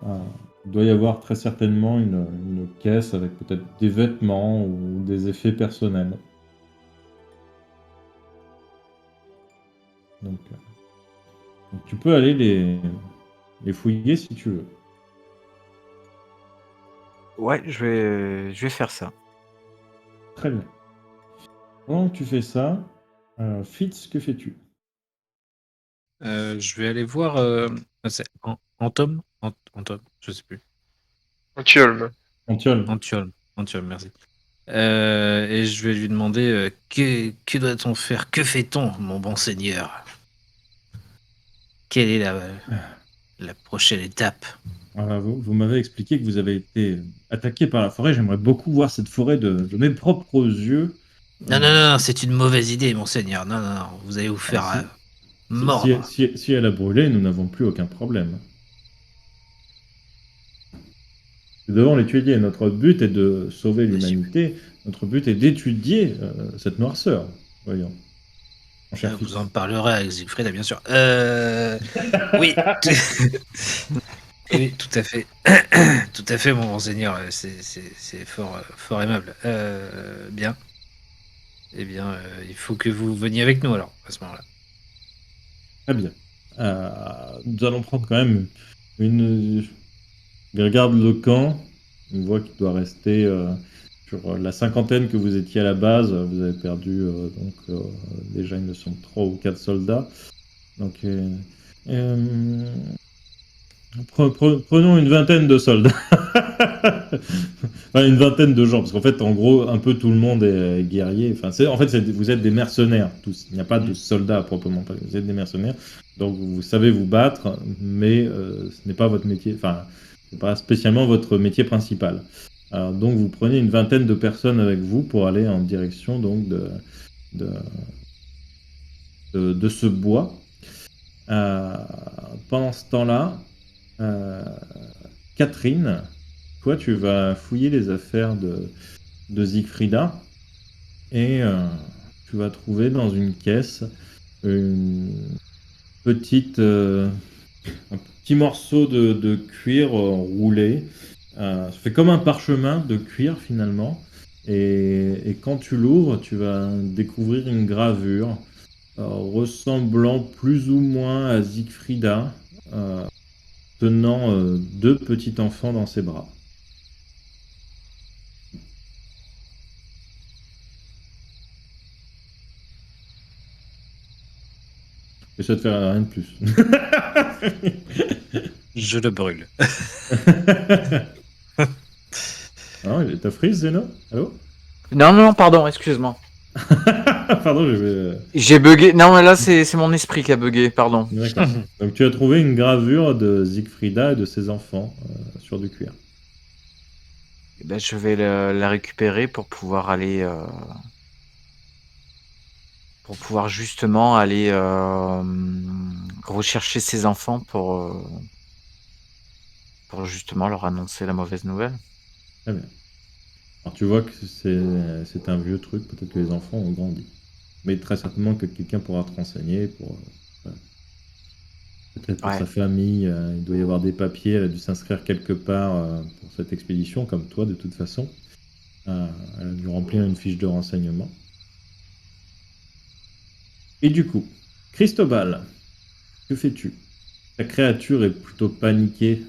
Il doit y avoir très certainement une caisse avec peut-être des vêtements ou des effets personnels. Donc tu peux aller les fouiller si tu veux. Ouais, je vais faire ça. Très bien. Pendant que tu fais ça, Fitz, que fais-tu? Je vais aller voir. C'est Antom, je sais plus. Antiolme. Antiol. Antiol, merci. Et je vais lui demander que doit-on faire? Que fait-on, mon bon seigneur? Quelle est la prochaine étape? Voilà, vous m'avez expliqué que vous avez été attaqué par la forêt. J'aimerais beaucoup voir cette forêt de mes propres yeux. Non, c'est une mauvaise idée, mon seigneur. Non, vous allez vous faire si- mordre. Si elle a brûlé, nous n'avons plus aucun problème. Nous devons l'étudier. Notre but est de sauver l'humanité. Notre but est d'étudier cette noirceur. Voyons. Mon cher Fitz. Vous en parlerez avec Siegfried, bien sûr. Oui. Oui, tout à fait. Tout à fait, mon bon seigneur. C'est fort aimable. Bien. Eh bien, il faut que vous veniez avec nous, alors, à ce moment-là. Très bien. Nous allons prendre quand même une. Il regarde le camp. On voit qu'il doit rester sur la cinquantaine que vous étiez à la base. Vous avez perdu déjà, il me semble, 3 ou 4 soldats. Donc, prenons une vingtaine de soldats. Enfin, une vingtaine de gens, parce qu'en fait, en gros, un peu tout le monde est guerrier. Enfin, vous êtes des mercenaires, tous. Il n'y a pas de soldats à proprement parler. Vous êtes des mercenaires, donc vous savez vous battre, mais ce n'est pas votre métier. Enfin, c'est pas spécialement votre métier principal. Alors, donc, vous prenez une vingtaine de personnes avec vous pour aller en direction donc de ce bois. Pendant ce temps-là, Catherine, toi, tu vas fouiller les affaires de Siegfrieda et tu vas trouver dans une caisse une petite, un petit morceau de cuir roulé. Ça fait comme un parchemin de cuir finalement. Et quand tu l'ouvres, tu vas découvrir une gravure ressemblant plus ou moins à Siegfrieda, tenant 2 petits enfants dans ses bras. Et ça te fait rien de plus. Je le brûle. Ah, t'as freeze, Zeno? Allô? Non, pardon, excuse-moi. Pardon, je vais... J'ai bugué. Non, mais là, c'est mon esprit qui a bugué, pardon. D'accord. Donc tu as trouvé une gravure de Siegfrieda et de ses enfants sur du cuir. Eh ben, je vais la récupérer pour pouvoir aller... Pour pouvoir justement aller rechercher ses enfants pour justement leur annoncer la mauvaise nouvelle. Très bien. Alors tu vois que c'est un vieux truc, peut-être que les enfants ont grandi. Mais très certainement que quelqu'un pourra te renseigner pour... voilà. Peut-être pour sa famille, il doit y avoir des papiers, elle a dû s'inscrire quelque part pour cette expédition, comme toi de toute façon. Elle a dû remplir une fiche de renseignement. Et du coup, Cristobal, que fais-tu? Ta créature est plutôt paniquée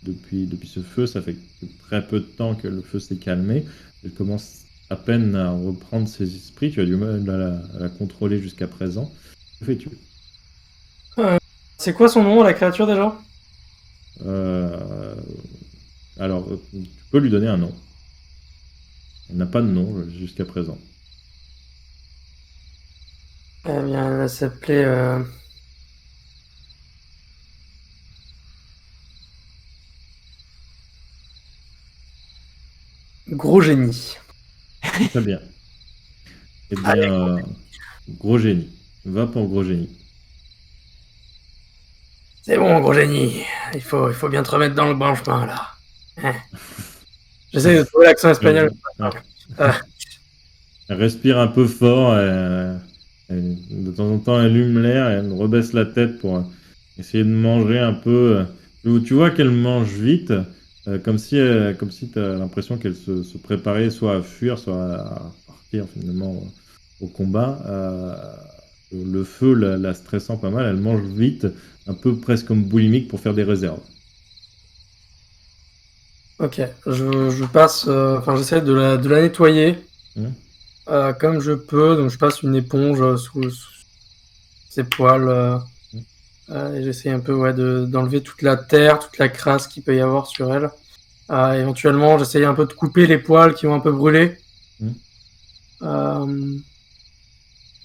depuis ce feu. Ça fait très peu de temps que le feu s'est calmé. Elle commence à peine à reprendre ses esprits. Tu as du mal à la contrôler jusqu'à présent. Que fais-tu? C'est quoi son nom, la créature déjà? Alors, tu peux lui donner un nom. Elle n'a pas de nom jusqu'à présent. Eh bien, elle va s'appeler. Gros génie. Très bien. Eh bien, gros génie. Va pour gros génie. C'est bon, gros génie. Il faut bien te remettre dans le bon chemin, là. Hein. J'essaie de trouver l'accent espagnol. Ouais. Ah. Elle respire un peu fort. De temps en temps, elle allume l'air et elle rebaisse la tête pour essayer de manger un peu. Tu vois qu'elle mange vite, comme si tu as l'impression qu'elle se préparait soit à fuir, soit à partir finalement au combat. Le feu la stressant pas mal, elle mange vite, un peu presque comme boulimique pour faire des réserves. Ok, je passe. Enfin, j'essaie de la nettoyer Hein. comme je peux. Donc, je passe une éponge sous ses poils. Et j'essaie un peu d'enlever toute la terre, toute la crasse qu'il peut y avoir sur elle. Éventuellement, j'essaie un peu de couper les poils qui ont un peu brûlé.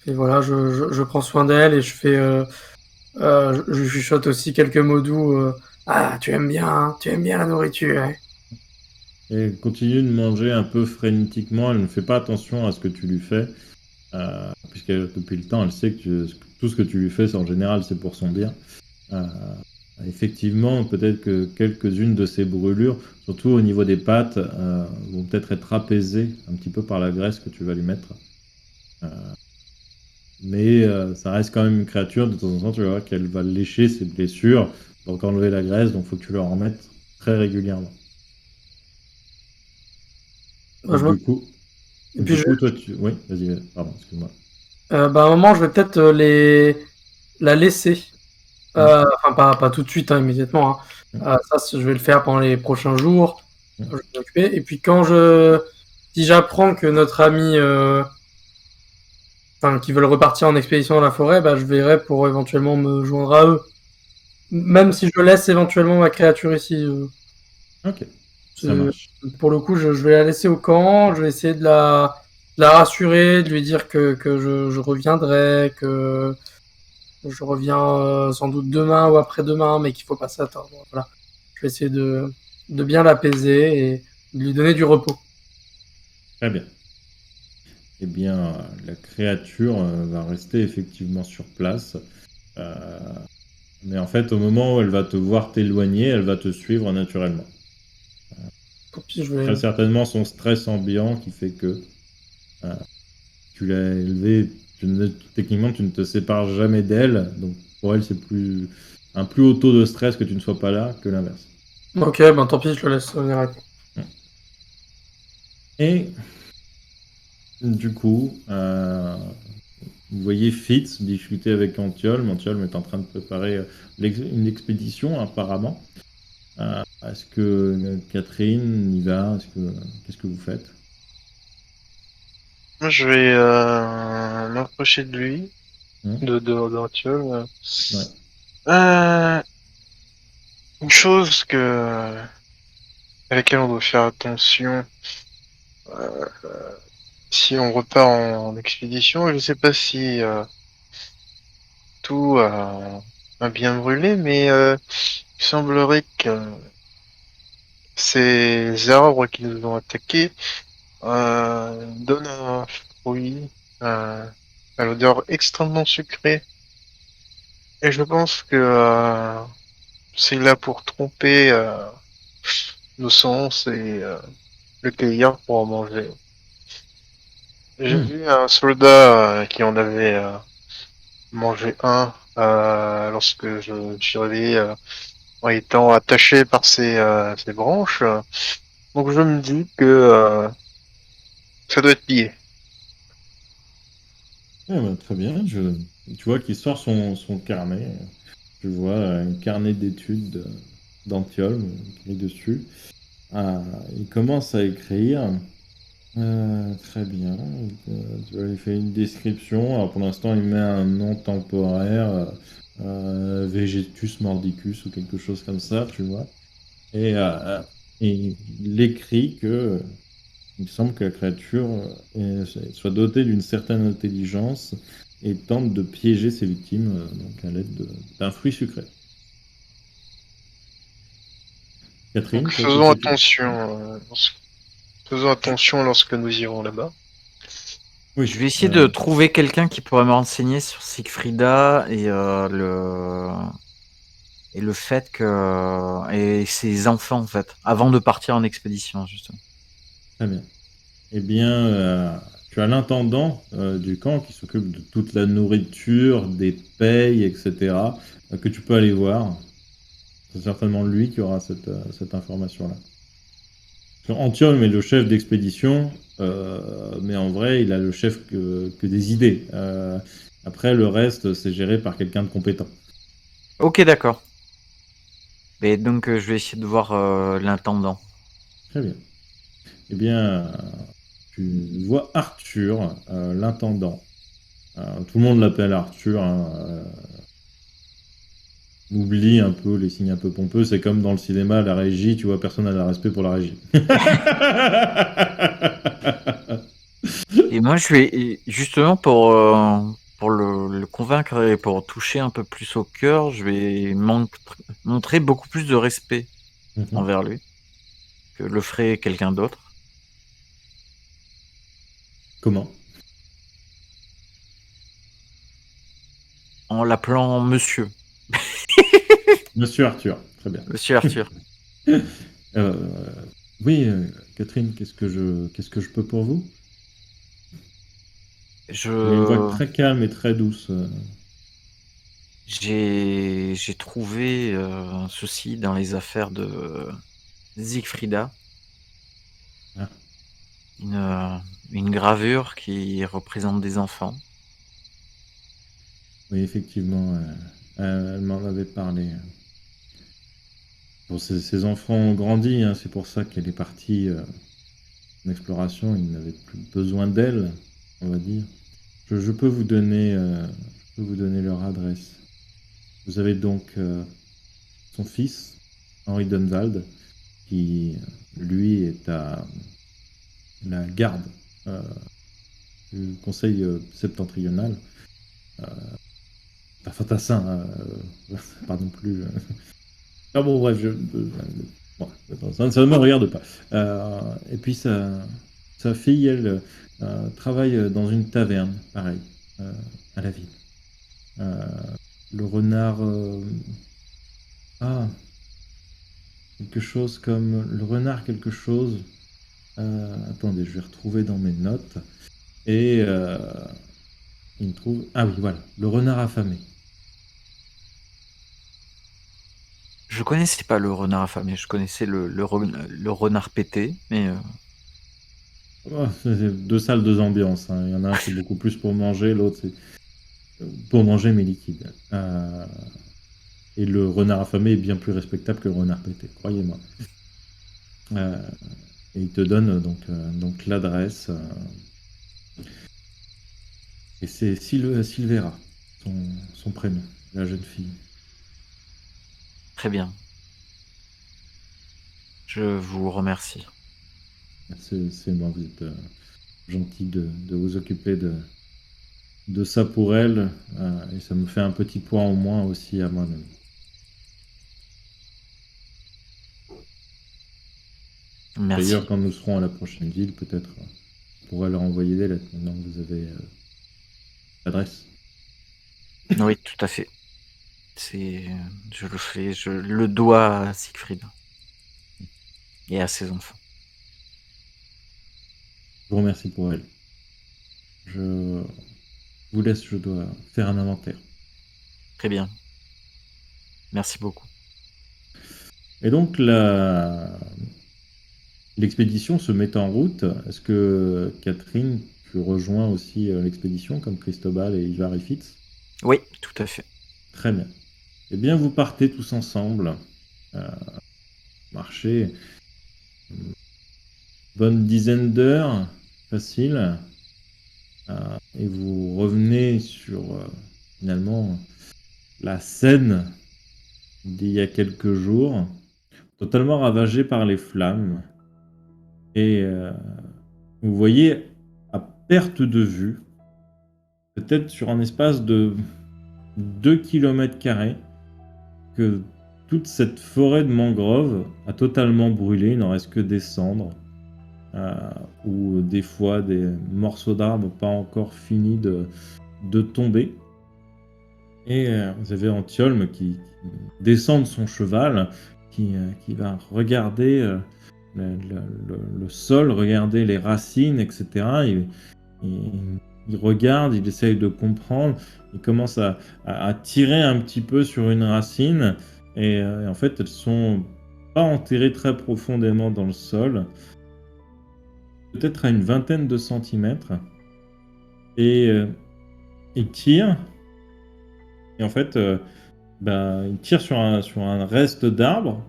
Et voilà, je prends soin d'elle et je fais. Je lui chuchote aussi quelques mots doux. Ah, tu aimes bien la nourriture, hein. Et elle continue de manger un peu frénétiquement, elle ne fait pas attention à ce que tu lui fais, puisque depuis le temps, elle sait que tout ce que tu lui fais, en général, c'est pour son bien. Effectivement, peut-être que quelques-unes de ces brûlures, surtout au niveau des pattes, vont peut-être être apaisées un petit peu par la graisse que tu vas lui mettre. Mais ça reste quand même une créature, de temps en temps, tu vas voir qu'elle va lécher ses blessures, donc enlever la graisse, donc il faut que tu leur en mettes très régulièrement. Moi, je Donc, me- Et puis, du coup, toi, oui, vas-y, pardon, excuse-moi. à un moment, je vais peut-être la laisser. Enfin, pas tout de suite, hein, immédiatement, hein. Je vais le faire pendant les prochains jours. Je vais m'en occuper. Et puis, si j'apprends que notre ami, enfin, qu'ils veulent repartir en expédition dans la forêt, bah, je verrai pour éventuellement me joindre à eux. Même si je laisse éventuellement ma créature ici. Ok, ça C'est- marche. Pour le coup, je vais la laisser au camp. Je vais essayer de la rassurer, de lui dire que je reviendrai, que je reviens sans doute demain ou après-demain, mais qu'il faut pas s'attendre. Voilà. Je vais essayer de bien l'apaiser et de lui donner du repos. Très bien. Eh bien, la créature va rester effectivement sur place. Euh, mais en fait, au moment où elle va te voir t'éloigner, elle va te suivre naturellement. Puis je vais... Très certainement son stress ambiant qui fait que tu l'as élevée, techniquement tu ne te sépares jamais d'elle, donc pour elle c'est un plus haut taux de stress que tu ne sois pas là que l'inverse. Ok, ben tant pis, je le laisse venir avec moi. Et du coup, vous voyez Fitz discuter avec Antiolme. Antiolme est en train de préparer une expédition apparemment. Est-ce que Catherine y va? Qu'est-ce que vous faites? Moi, je vais m'approcher de lui, Hein. d'Arthur. Ouais. Une chose à laquelle on doit faire attention si on repart en expédition. Je ne sais pas si tout a bien brûlé, mais il semblerait que ces arbres qui nous ont attaqués donnent un fruit à l'odeur extrêmement sucrée. Et je pense que c'est là pour tromper nos sens et le cueillir pour en manger. J'ai vu un soldat qui en avait mangé un lorsque je me suis réveillé en étant attaché par ses branches. Donc je me dis que ça doit être lié. Très bien. Tu vois qu'il sort son carnet. Tu vois un carnet d'études d'Antiolme écrit dessus. Il commence à écrire. Très bien. Tu vois, il fait une description. Alors pour l'instant, il met un nom temporaire. Vegetus mordicus ou quelque chose comme ça, tu vois. Et il écrit que il semble que la créature soit dotée d'une certaine intelligence et tente de piéger ses victimes donc à l'aide d'un fruit sucré. Catherine, Donc toi, faisons qu'est-ce que tu- attention, faisons attention lorsque nous irons là-bas. Oui, Je vais essayer de trouver quelqu'un qui pourrait me renseigner sur Siegfrieda et le fait que et ses enfants en fait, avant de partir en expédition justement. très bien. Eh bien, tu as l'intendant du camp qui s'occupe de toute la nourriture, des payes, etc., que tu peux aller voir. C'est certainement lui qui aura cette information-là. Antium est le chef d'expédition, mais en vrai, il a le chef que des idées. Après, le reste, c'est géré par quelqu'un de compétent. Ok, d'accord. Et donc je vais essayer de voir l'intendant. Très bien. Eh bien, tu vois Arthur, l'intendant. Tout le monde l'appelle Arthur. Hein, oublie un peu les signes un peu pompeux. C'est comme dans le cinéma, la régie, tu vois, personne n'a de respect pour la régie. Et moi je vais justement pour le convaincre et pour toucher un peu plus au cœur, je vais montrer beaucoup plus de respect envers lui que le ferait quelqu'un d'autre. Comment? En l'appelant monsieur. Monsieur Arthur, très bien. Monsieur Arthur. Euh, oui, Catherine, qu'est-ce que je peux pour vous? Il a une voix très calme et très douce. J'ai trouvé ceci dans les affaires de Siegfrieda. Ah. Une gravure qui représente des enfants. Oui, effectivement, elle m'en avait parlé. Bon, ses enfants ont grandi, hein, c'est pour ça qu'elle est partie en exploration. Ils n'avaient plus besoin d'elle, on va dire. Je peux vous donner, leur adresse. Vous avez donc son fils, Henri Dunwald, qui, lui, est à la garde du Conseil septentrional. Pas fantassin, pas non plus. Ah bon, bref, bon, ça ne me regarde pas. Et puis sa fille, elle, travaille dans une taverne, pareil, à la ville. Le renard. Ah, quelque chose comme. Le renard, quelque chose. Attendez, je vais retrouver dans mes notes. Et il me trouve. Ah oui, voilà, le renard affamé. Je connaissais pas le renard affamé, je connaissais le renard pété, mais Oh, c'est deux salles, deux ambiances. Hein. Il y en a un, c'est beaucoup plus pour manger, l'autre, c'est pour manger mais liquide. Et le renard affamé est bien plus respectable que le renard pété, croyez-moi. Et il te donne donc l'adresse. Et c'est Silvera, son prénom, la jeune fille. très bien. Je vous remercie. C'est moi, vous êtes gentil de vous occuper de ça pour elle. Et ça me fait un petit point en moins aussi à moi-même. Merci. D'ailleurs, quand nous serons à la prochaine ville, peut-être on pourra leur envoyer des lettres. Maintenant que vous avez l'adresse. Oui, tout à fait. Je le fais, je le dois à Siegfried et à ses enfants. Je vous remercie pour elle. Je vous laisse, je dois faire un inventaire. Très bien. Merci beaucoup. Et donc, l'expédition se met en route. Est-ce que, Catherine, tu rejoins aussi l'expédition, comme Cristobal et Ivar et Fitz? Oui, tout à fait. Très bien. Eh bien, vous partez tous ensemble. Marchez une bonne dizaine d'heures, facile. Et vous revenez sur, finalement, la Seine d'il y a quelques jours, totalement ravagée par les flammes. Et vous voyez à perte de vue, peut-être sur un espace de 2 km², que toute cette forêt de mangroves a totalement brûlé, il n'en reste que des cendres, ou des fois des morceaux d'arbres pas encore finis de tomber. Et vous avez Anthiolme qui descend de son cheval, qui va regarder le sol, regarder les racines, etc. Il regarde, il essaye de comprendre, il commence à tirer un petit peu sur une racine, et en fait, elles sont pas enterrées très profondément dans le sol, peut-être à une vingtaine de centimètres, et il tire, et en fait, il tire sur un reste d'arbre,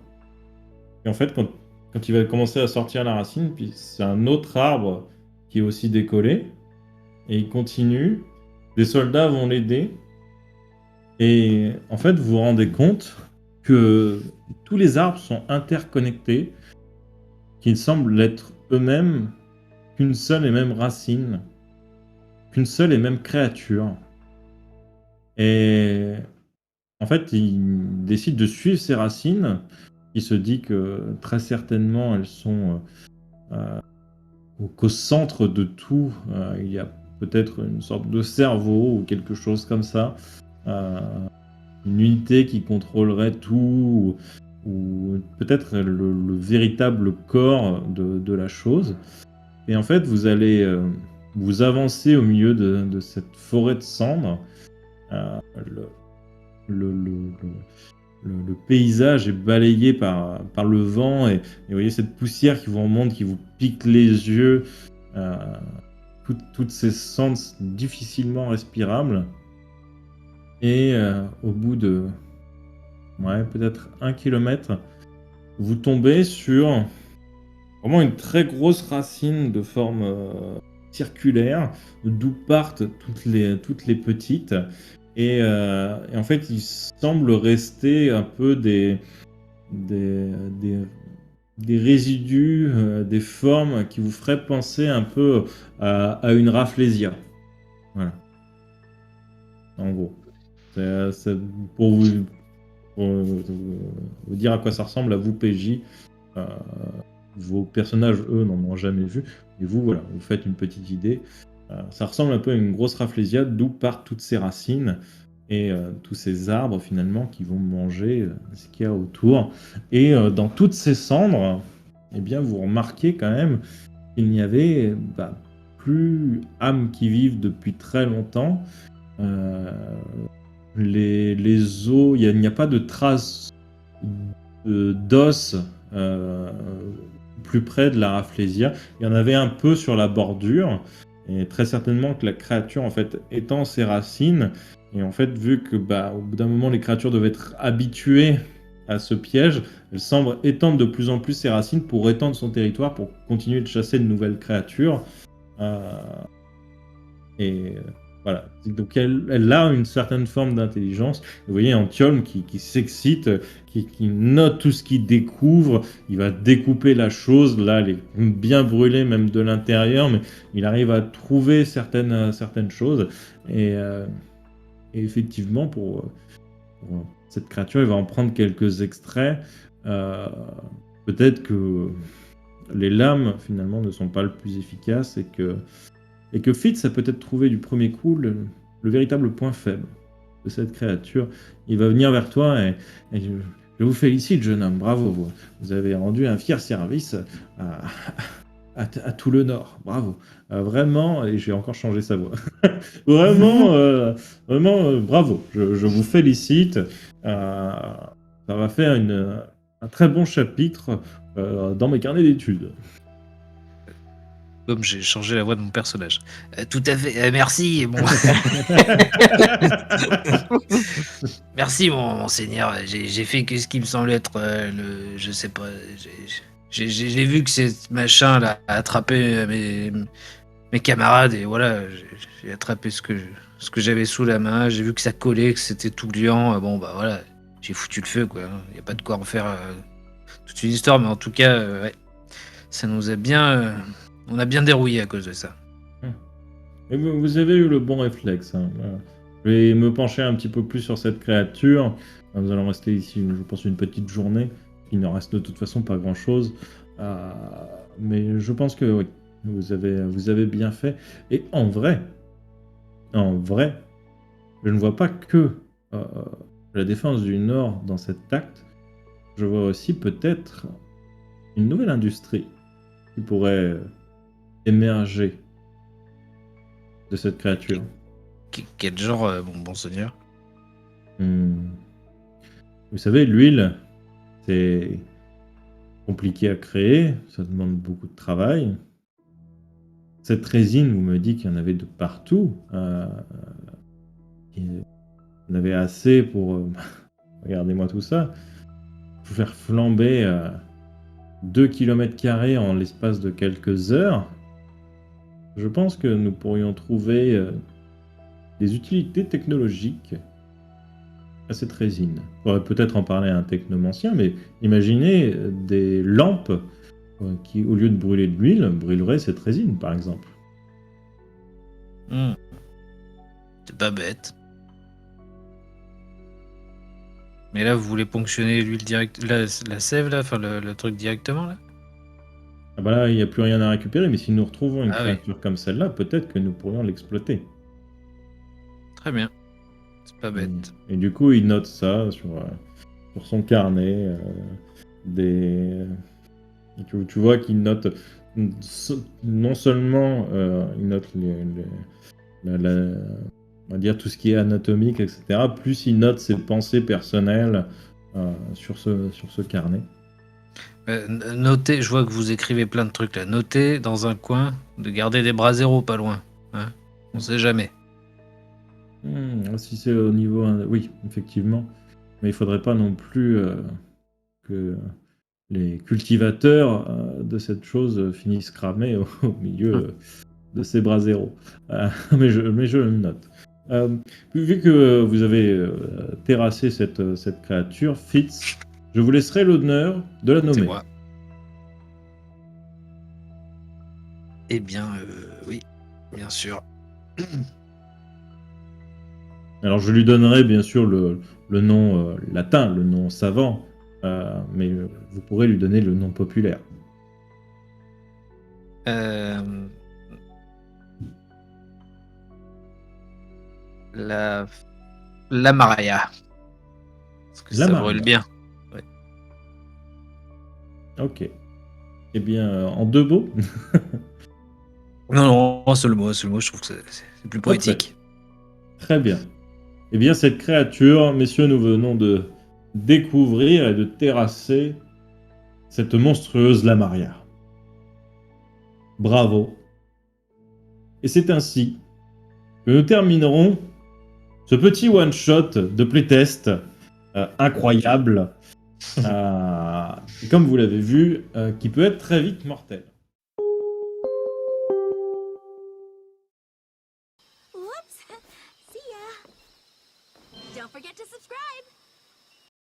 et en fait, quand il va commencer à sortir la racine, puis c'est un autre arbre qui est aussi décollé, et il continue. Les soldats vont l'aider, et en fait, vous vous rendez compte que tous les arbres sont interconnectés, qu'ils semblent être eux-mêmes qu'une seule et même racine, qu'une seule et même créature. Et en fait, il décide de suivre ces racines. Il se dit que très certainement elles sont qu'au centre de tout, il y a peut-être une sorte de cerveau ou quelque chose comme ça, une unité qui contrôlerait tout, ou peut-être le véritable corps de la chose. Et en fait, vous allez vous avancer au milieu de cette forêt de cendres. Le paysage est balayé par le vent, et vous voyez cette poussière qui vous remonte, qui vous pique les yeux, toutes ces cendres difficilement respirables. Et au bout de peut-être 1 kilomètre, vous tombez sur vraiment une très grosse racine de forme circulaire, d'où partent toutes les petites. Et en fait, il semble rester un peu des résidus, des formes qui vous feraient penser un peu à une Rafflesia. Voilà. En gros. C'est pour vous dire à quoi ça ressemble à vous, PJ. Vos personnages, eux, n'en ont jamais vu. Et vous, voilà, vous faites une petite idée. Ça ressemble un peu à une grosse Rafflesia, d'où partent toutes ces racines et tous ces arbres, finalement, qui vont manger ce qu'il y a autour. Et dans toutes ces cendres, eh bien, vous remarquez quand même qu'il n'y avait plus âmes qui vivent depuis très longtemps. Les os, il n'y a pas de traces d'os plus près de la Rafflesia. Il y en avait un peu sur la bordure, et très certainement que la créature en fait étend ses racines, et en fait vu que au bout d'un moment les créatures devaient être habituées à ce piège, elle semble étendre de plus en plus ses racines pour étendre son territoire, pour continuer de chasser de nouvelles créatures. Voilà. Donc elle a une certaine forme d'intelligence. Vous voyez Anthiolme qui s'excite, qui note tout ce qu'il découvre. Il va découper la chose. Là, elle est bien brûlée même de l'intérieur, mais il arrive à trouver certaines choses. Et effectivement, pour cette créature, il va en prendre quelques extraits. Peut-être que les lames, finalement, ne sont pas le plus efficaces, et que Fitz a peut-être trouvé du premier coup le véritable point faible de cette créature. Il va venir vers toi, et je vous félicite, jeune homme, bravo. Vous avez rendu un fier service à tout le Nord, bravo. Vraiment, et j'ai encore changé sa voix, vraiment, bravo, je vous félicite. Ça va faire un très bon chapitre dans mes carnets d'études. Comme j'ai changé la voix de mon personnage. Tout à fait. Merci. Merci, mon seigneur. J'ai fait ce qui me semble être je sais pas. J'ai vu que ce machin là a attrapé mes camarades, et voilà, j'ai attrapé ce ce que j'avais sous la main, j'ai vu que ça collait, que c'était tout gluant. Bon, bah voilà, j'ai foutu le feu, quoi. Il n'y a pas de quoi en faire toute une histoire, mais en tout cas, ouais, ça nous a bien. On a bien dérouillé à cause de ça. Et vous avez eu le bon réflexe. Hein. Voilà. Je vais me pencher un petit peu plus sur cette créature. Nous allons rester ici, je pense, une petite journée. Il ne reste de toute façon pas grand-chose. Mais je pense que oui, vous avez bien fait. Et en vrai, je ne vois pas que la défense du Nord dans cet acte. Je vois aussi peut-être une nouvelle industrie qui pourrait émerger de cette créature. Quel genre, bon seigneur? Vous savez, l'huile, c'est compliqué à créer, ça demande beaucoup de travail. Cette résine, vous me dites qu'il y en avait de partout. Il y en avait assez pour... regardez-moi tout ça. Pour faire flamber 2 km² en l'espace de quelques heures. Je pense que nous pourrions trouver des utilités technologiques à cette résine. On pourrait peut-être en parler à un technomancien, mais imaginez des lampes qui, au lieu de brûler de l'huile, brûleraient cette résine, par exemple. C'est pas bête. Mais là, vous voulez ponctionner l'huile direct, la sève là, enfin le truc directement là? Ah bah là, il n'y a plus rien à récupérer, mais si nous retrouvons une Ah oui. créature comme celle-là, peut-être que nous pourrions l'exploiter. Très bien. C'est pas bête. Et du coup, il note ça sur son carnet. Tu vois qu'il note non seulement il note on va dire tout ce qui est anatomique, etc. Plus il note ses pensées personnelles sur ce carnet. Notez, je vois que vous écrivez plein de trucs là. Notez dans un coin de garder des bras zéro pas loin. Hein, on sait jamais. Si c'est au niveau... Oui, effectivement. Mais il faudrait pas non plus que les cultivateurs de cette chose finissent cramés au milieu de ces bras zéro. Mais je le note. Vu que vous avez terrassé cette créature, Fitz, je vous laisserai l'honneur de la C'est nommer. moi. Eh bien, oui, bien sûr. Alors je lui donnerai bien sûr le nom latin, le nom savant, mais vous pourrez lui donner le nom populaire. La Maria. Parce que La ça Maria. brûle bien. Ok. Eh bien, en 2 mots. Non, un seul mot, je trouve que c'est plus poétique. Très bien. Eh bien, cette créature, messieurs, nous venons de découvrir et de terrasser cette monstrueuse Lamaria. Bravo. Et c'est ainsi que nous terminerons ce petit one-shot de playtest incroyable, comme vous l'avez vu, qui peut être très vite mortel.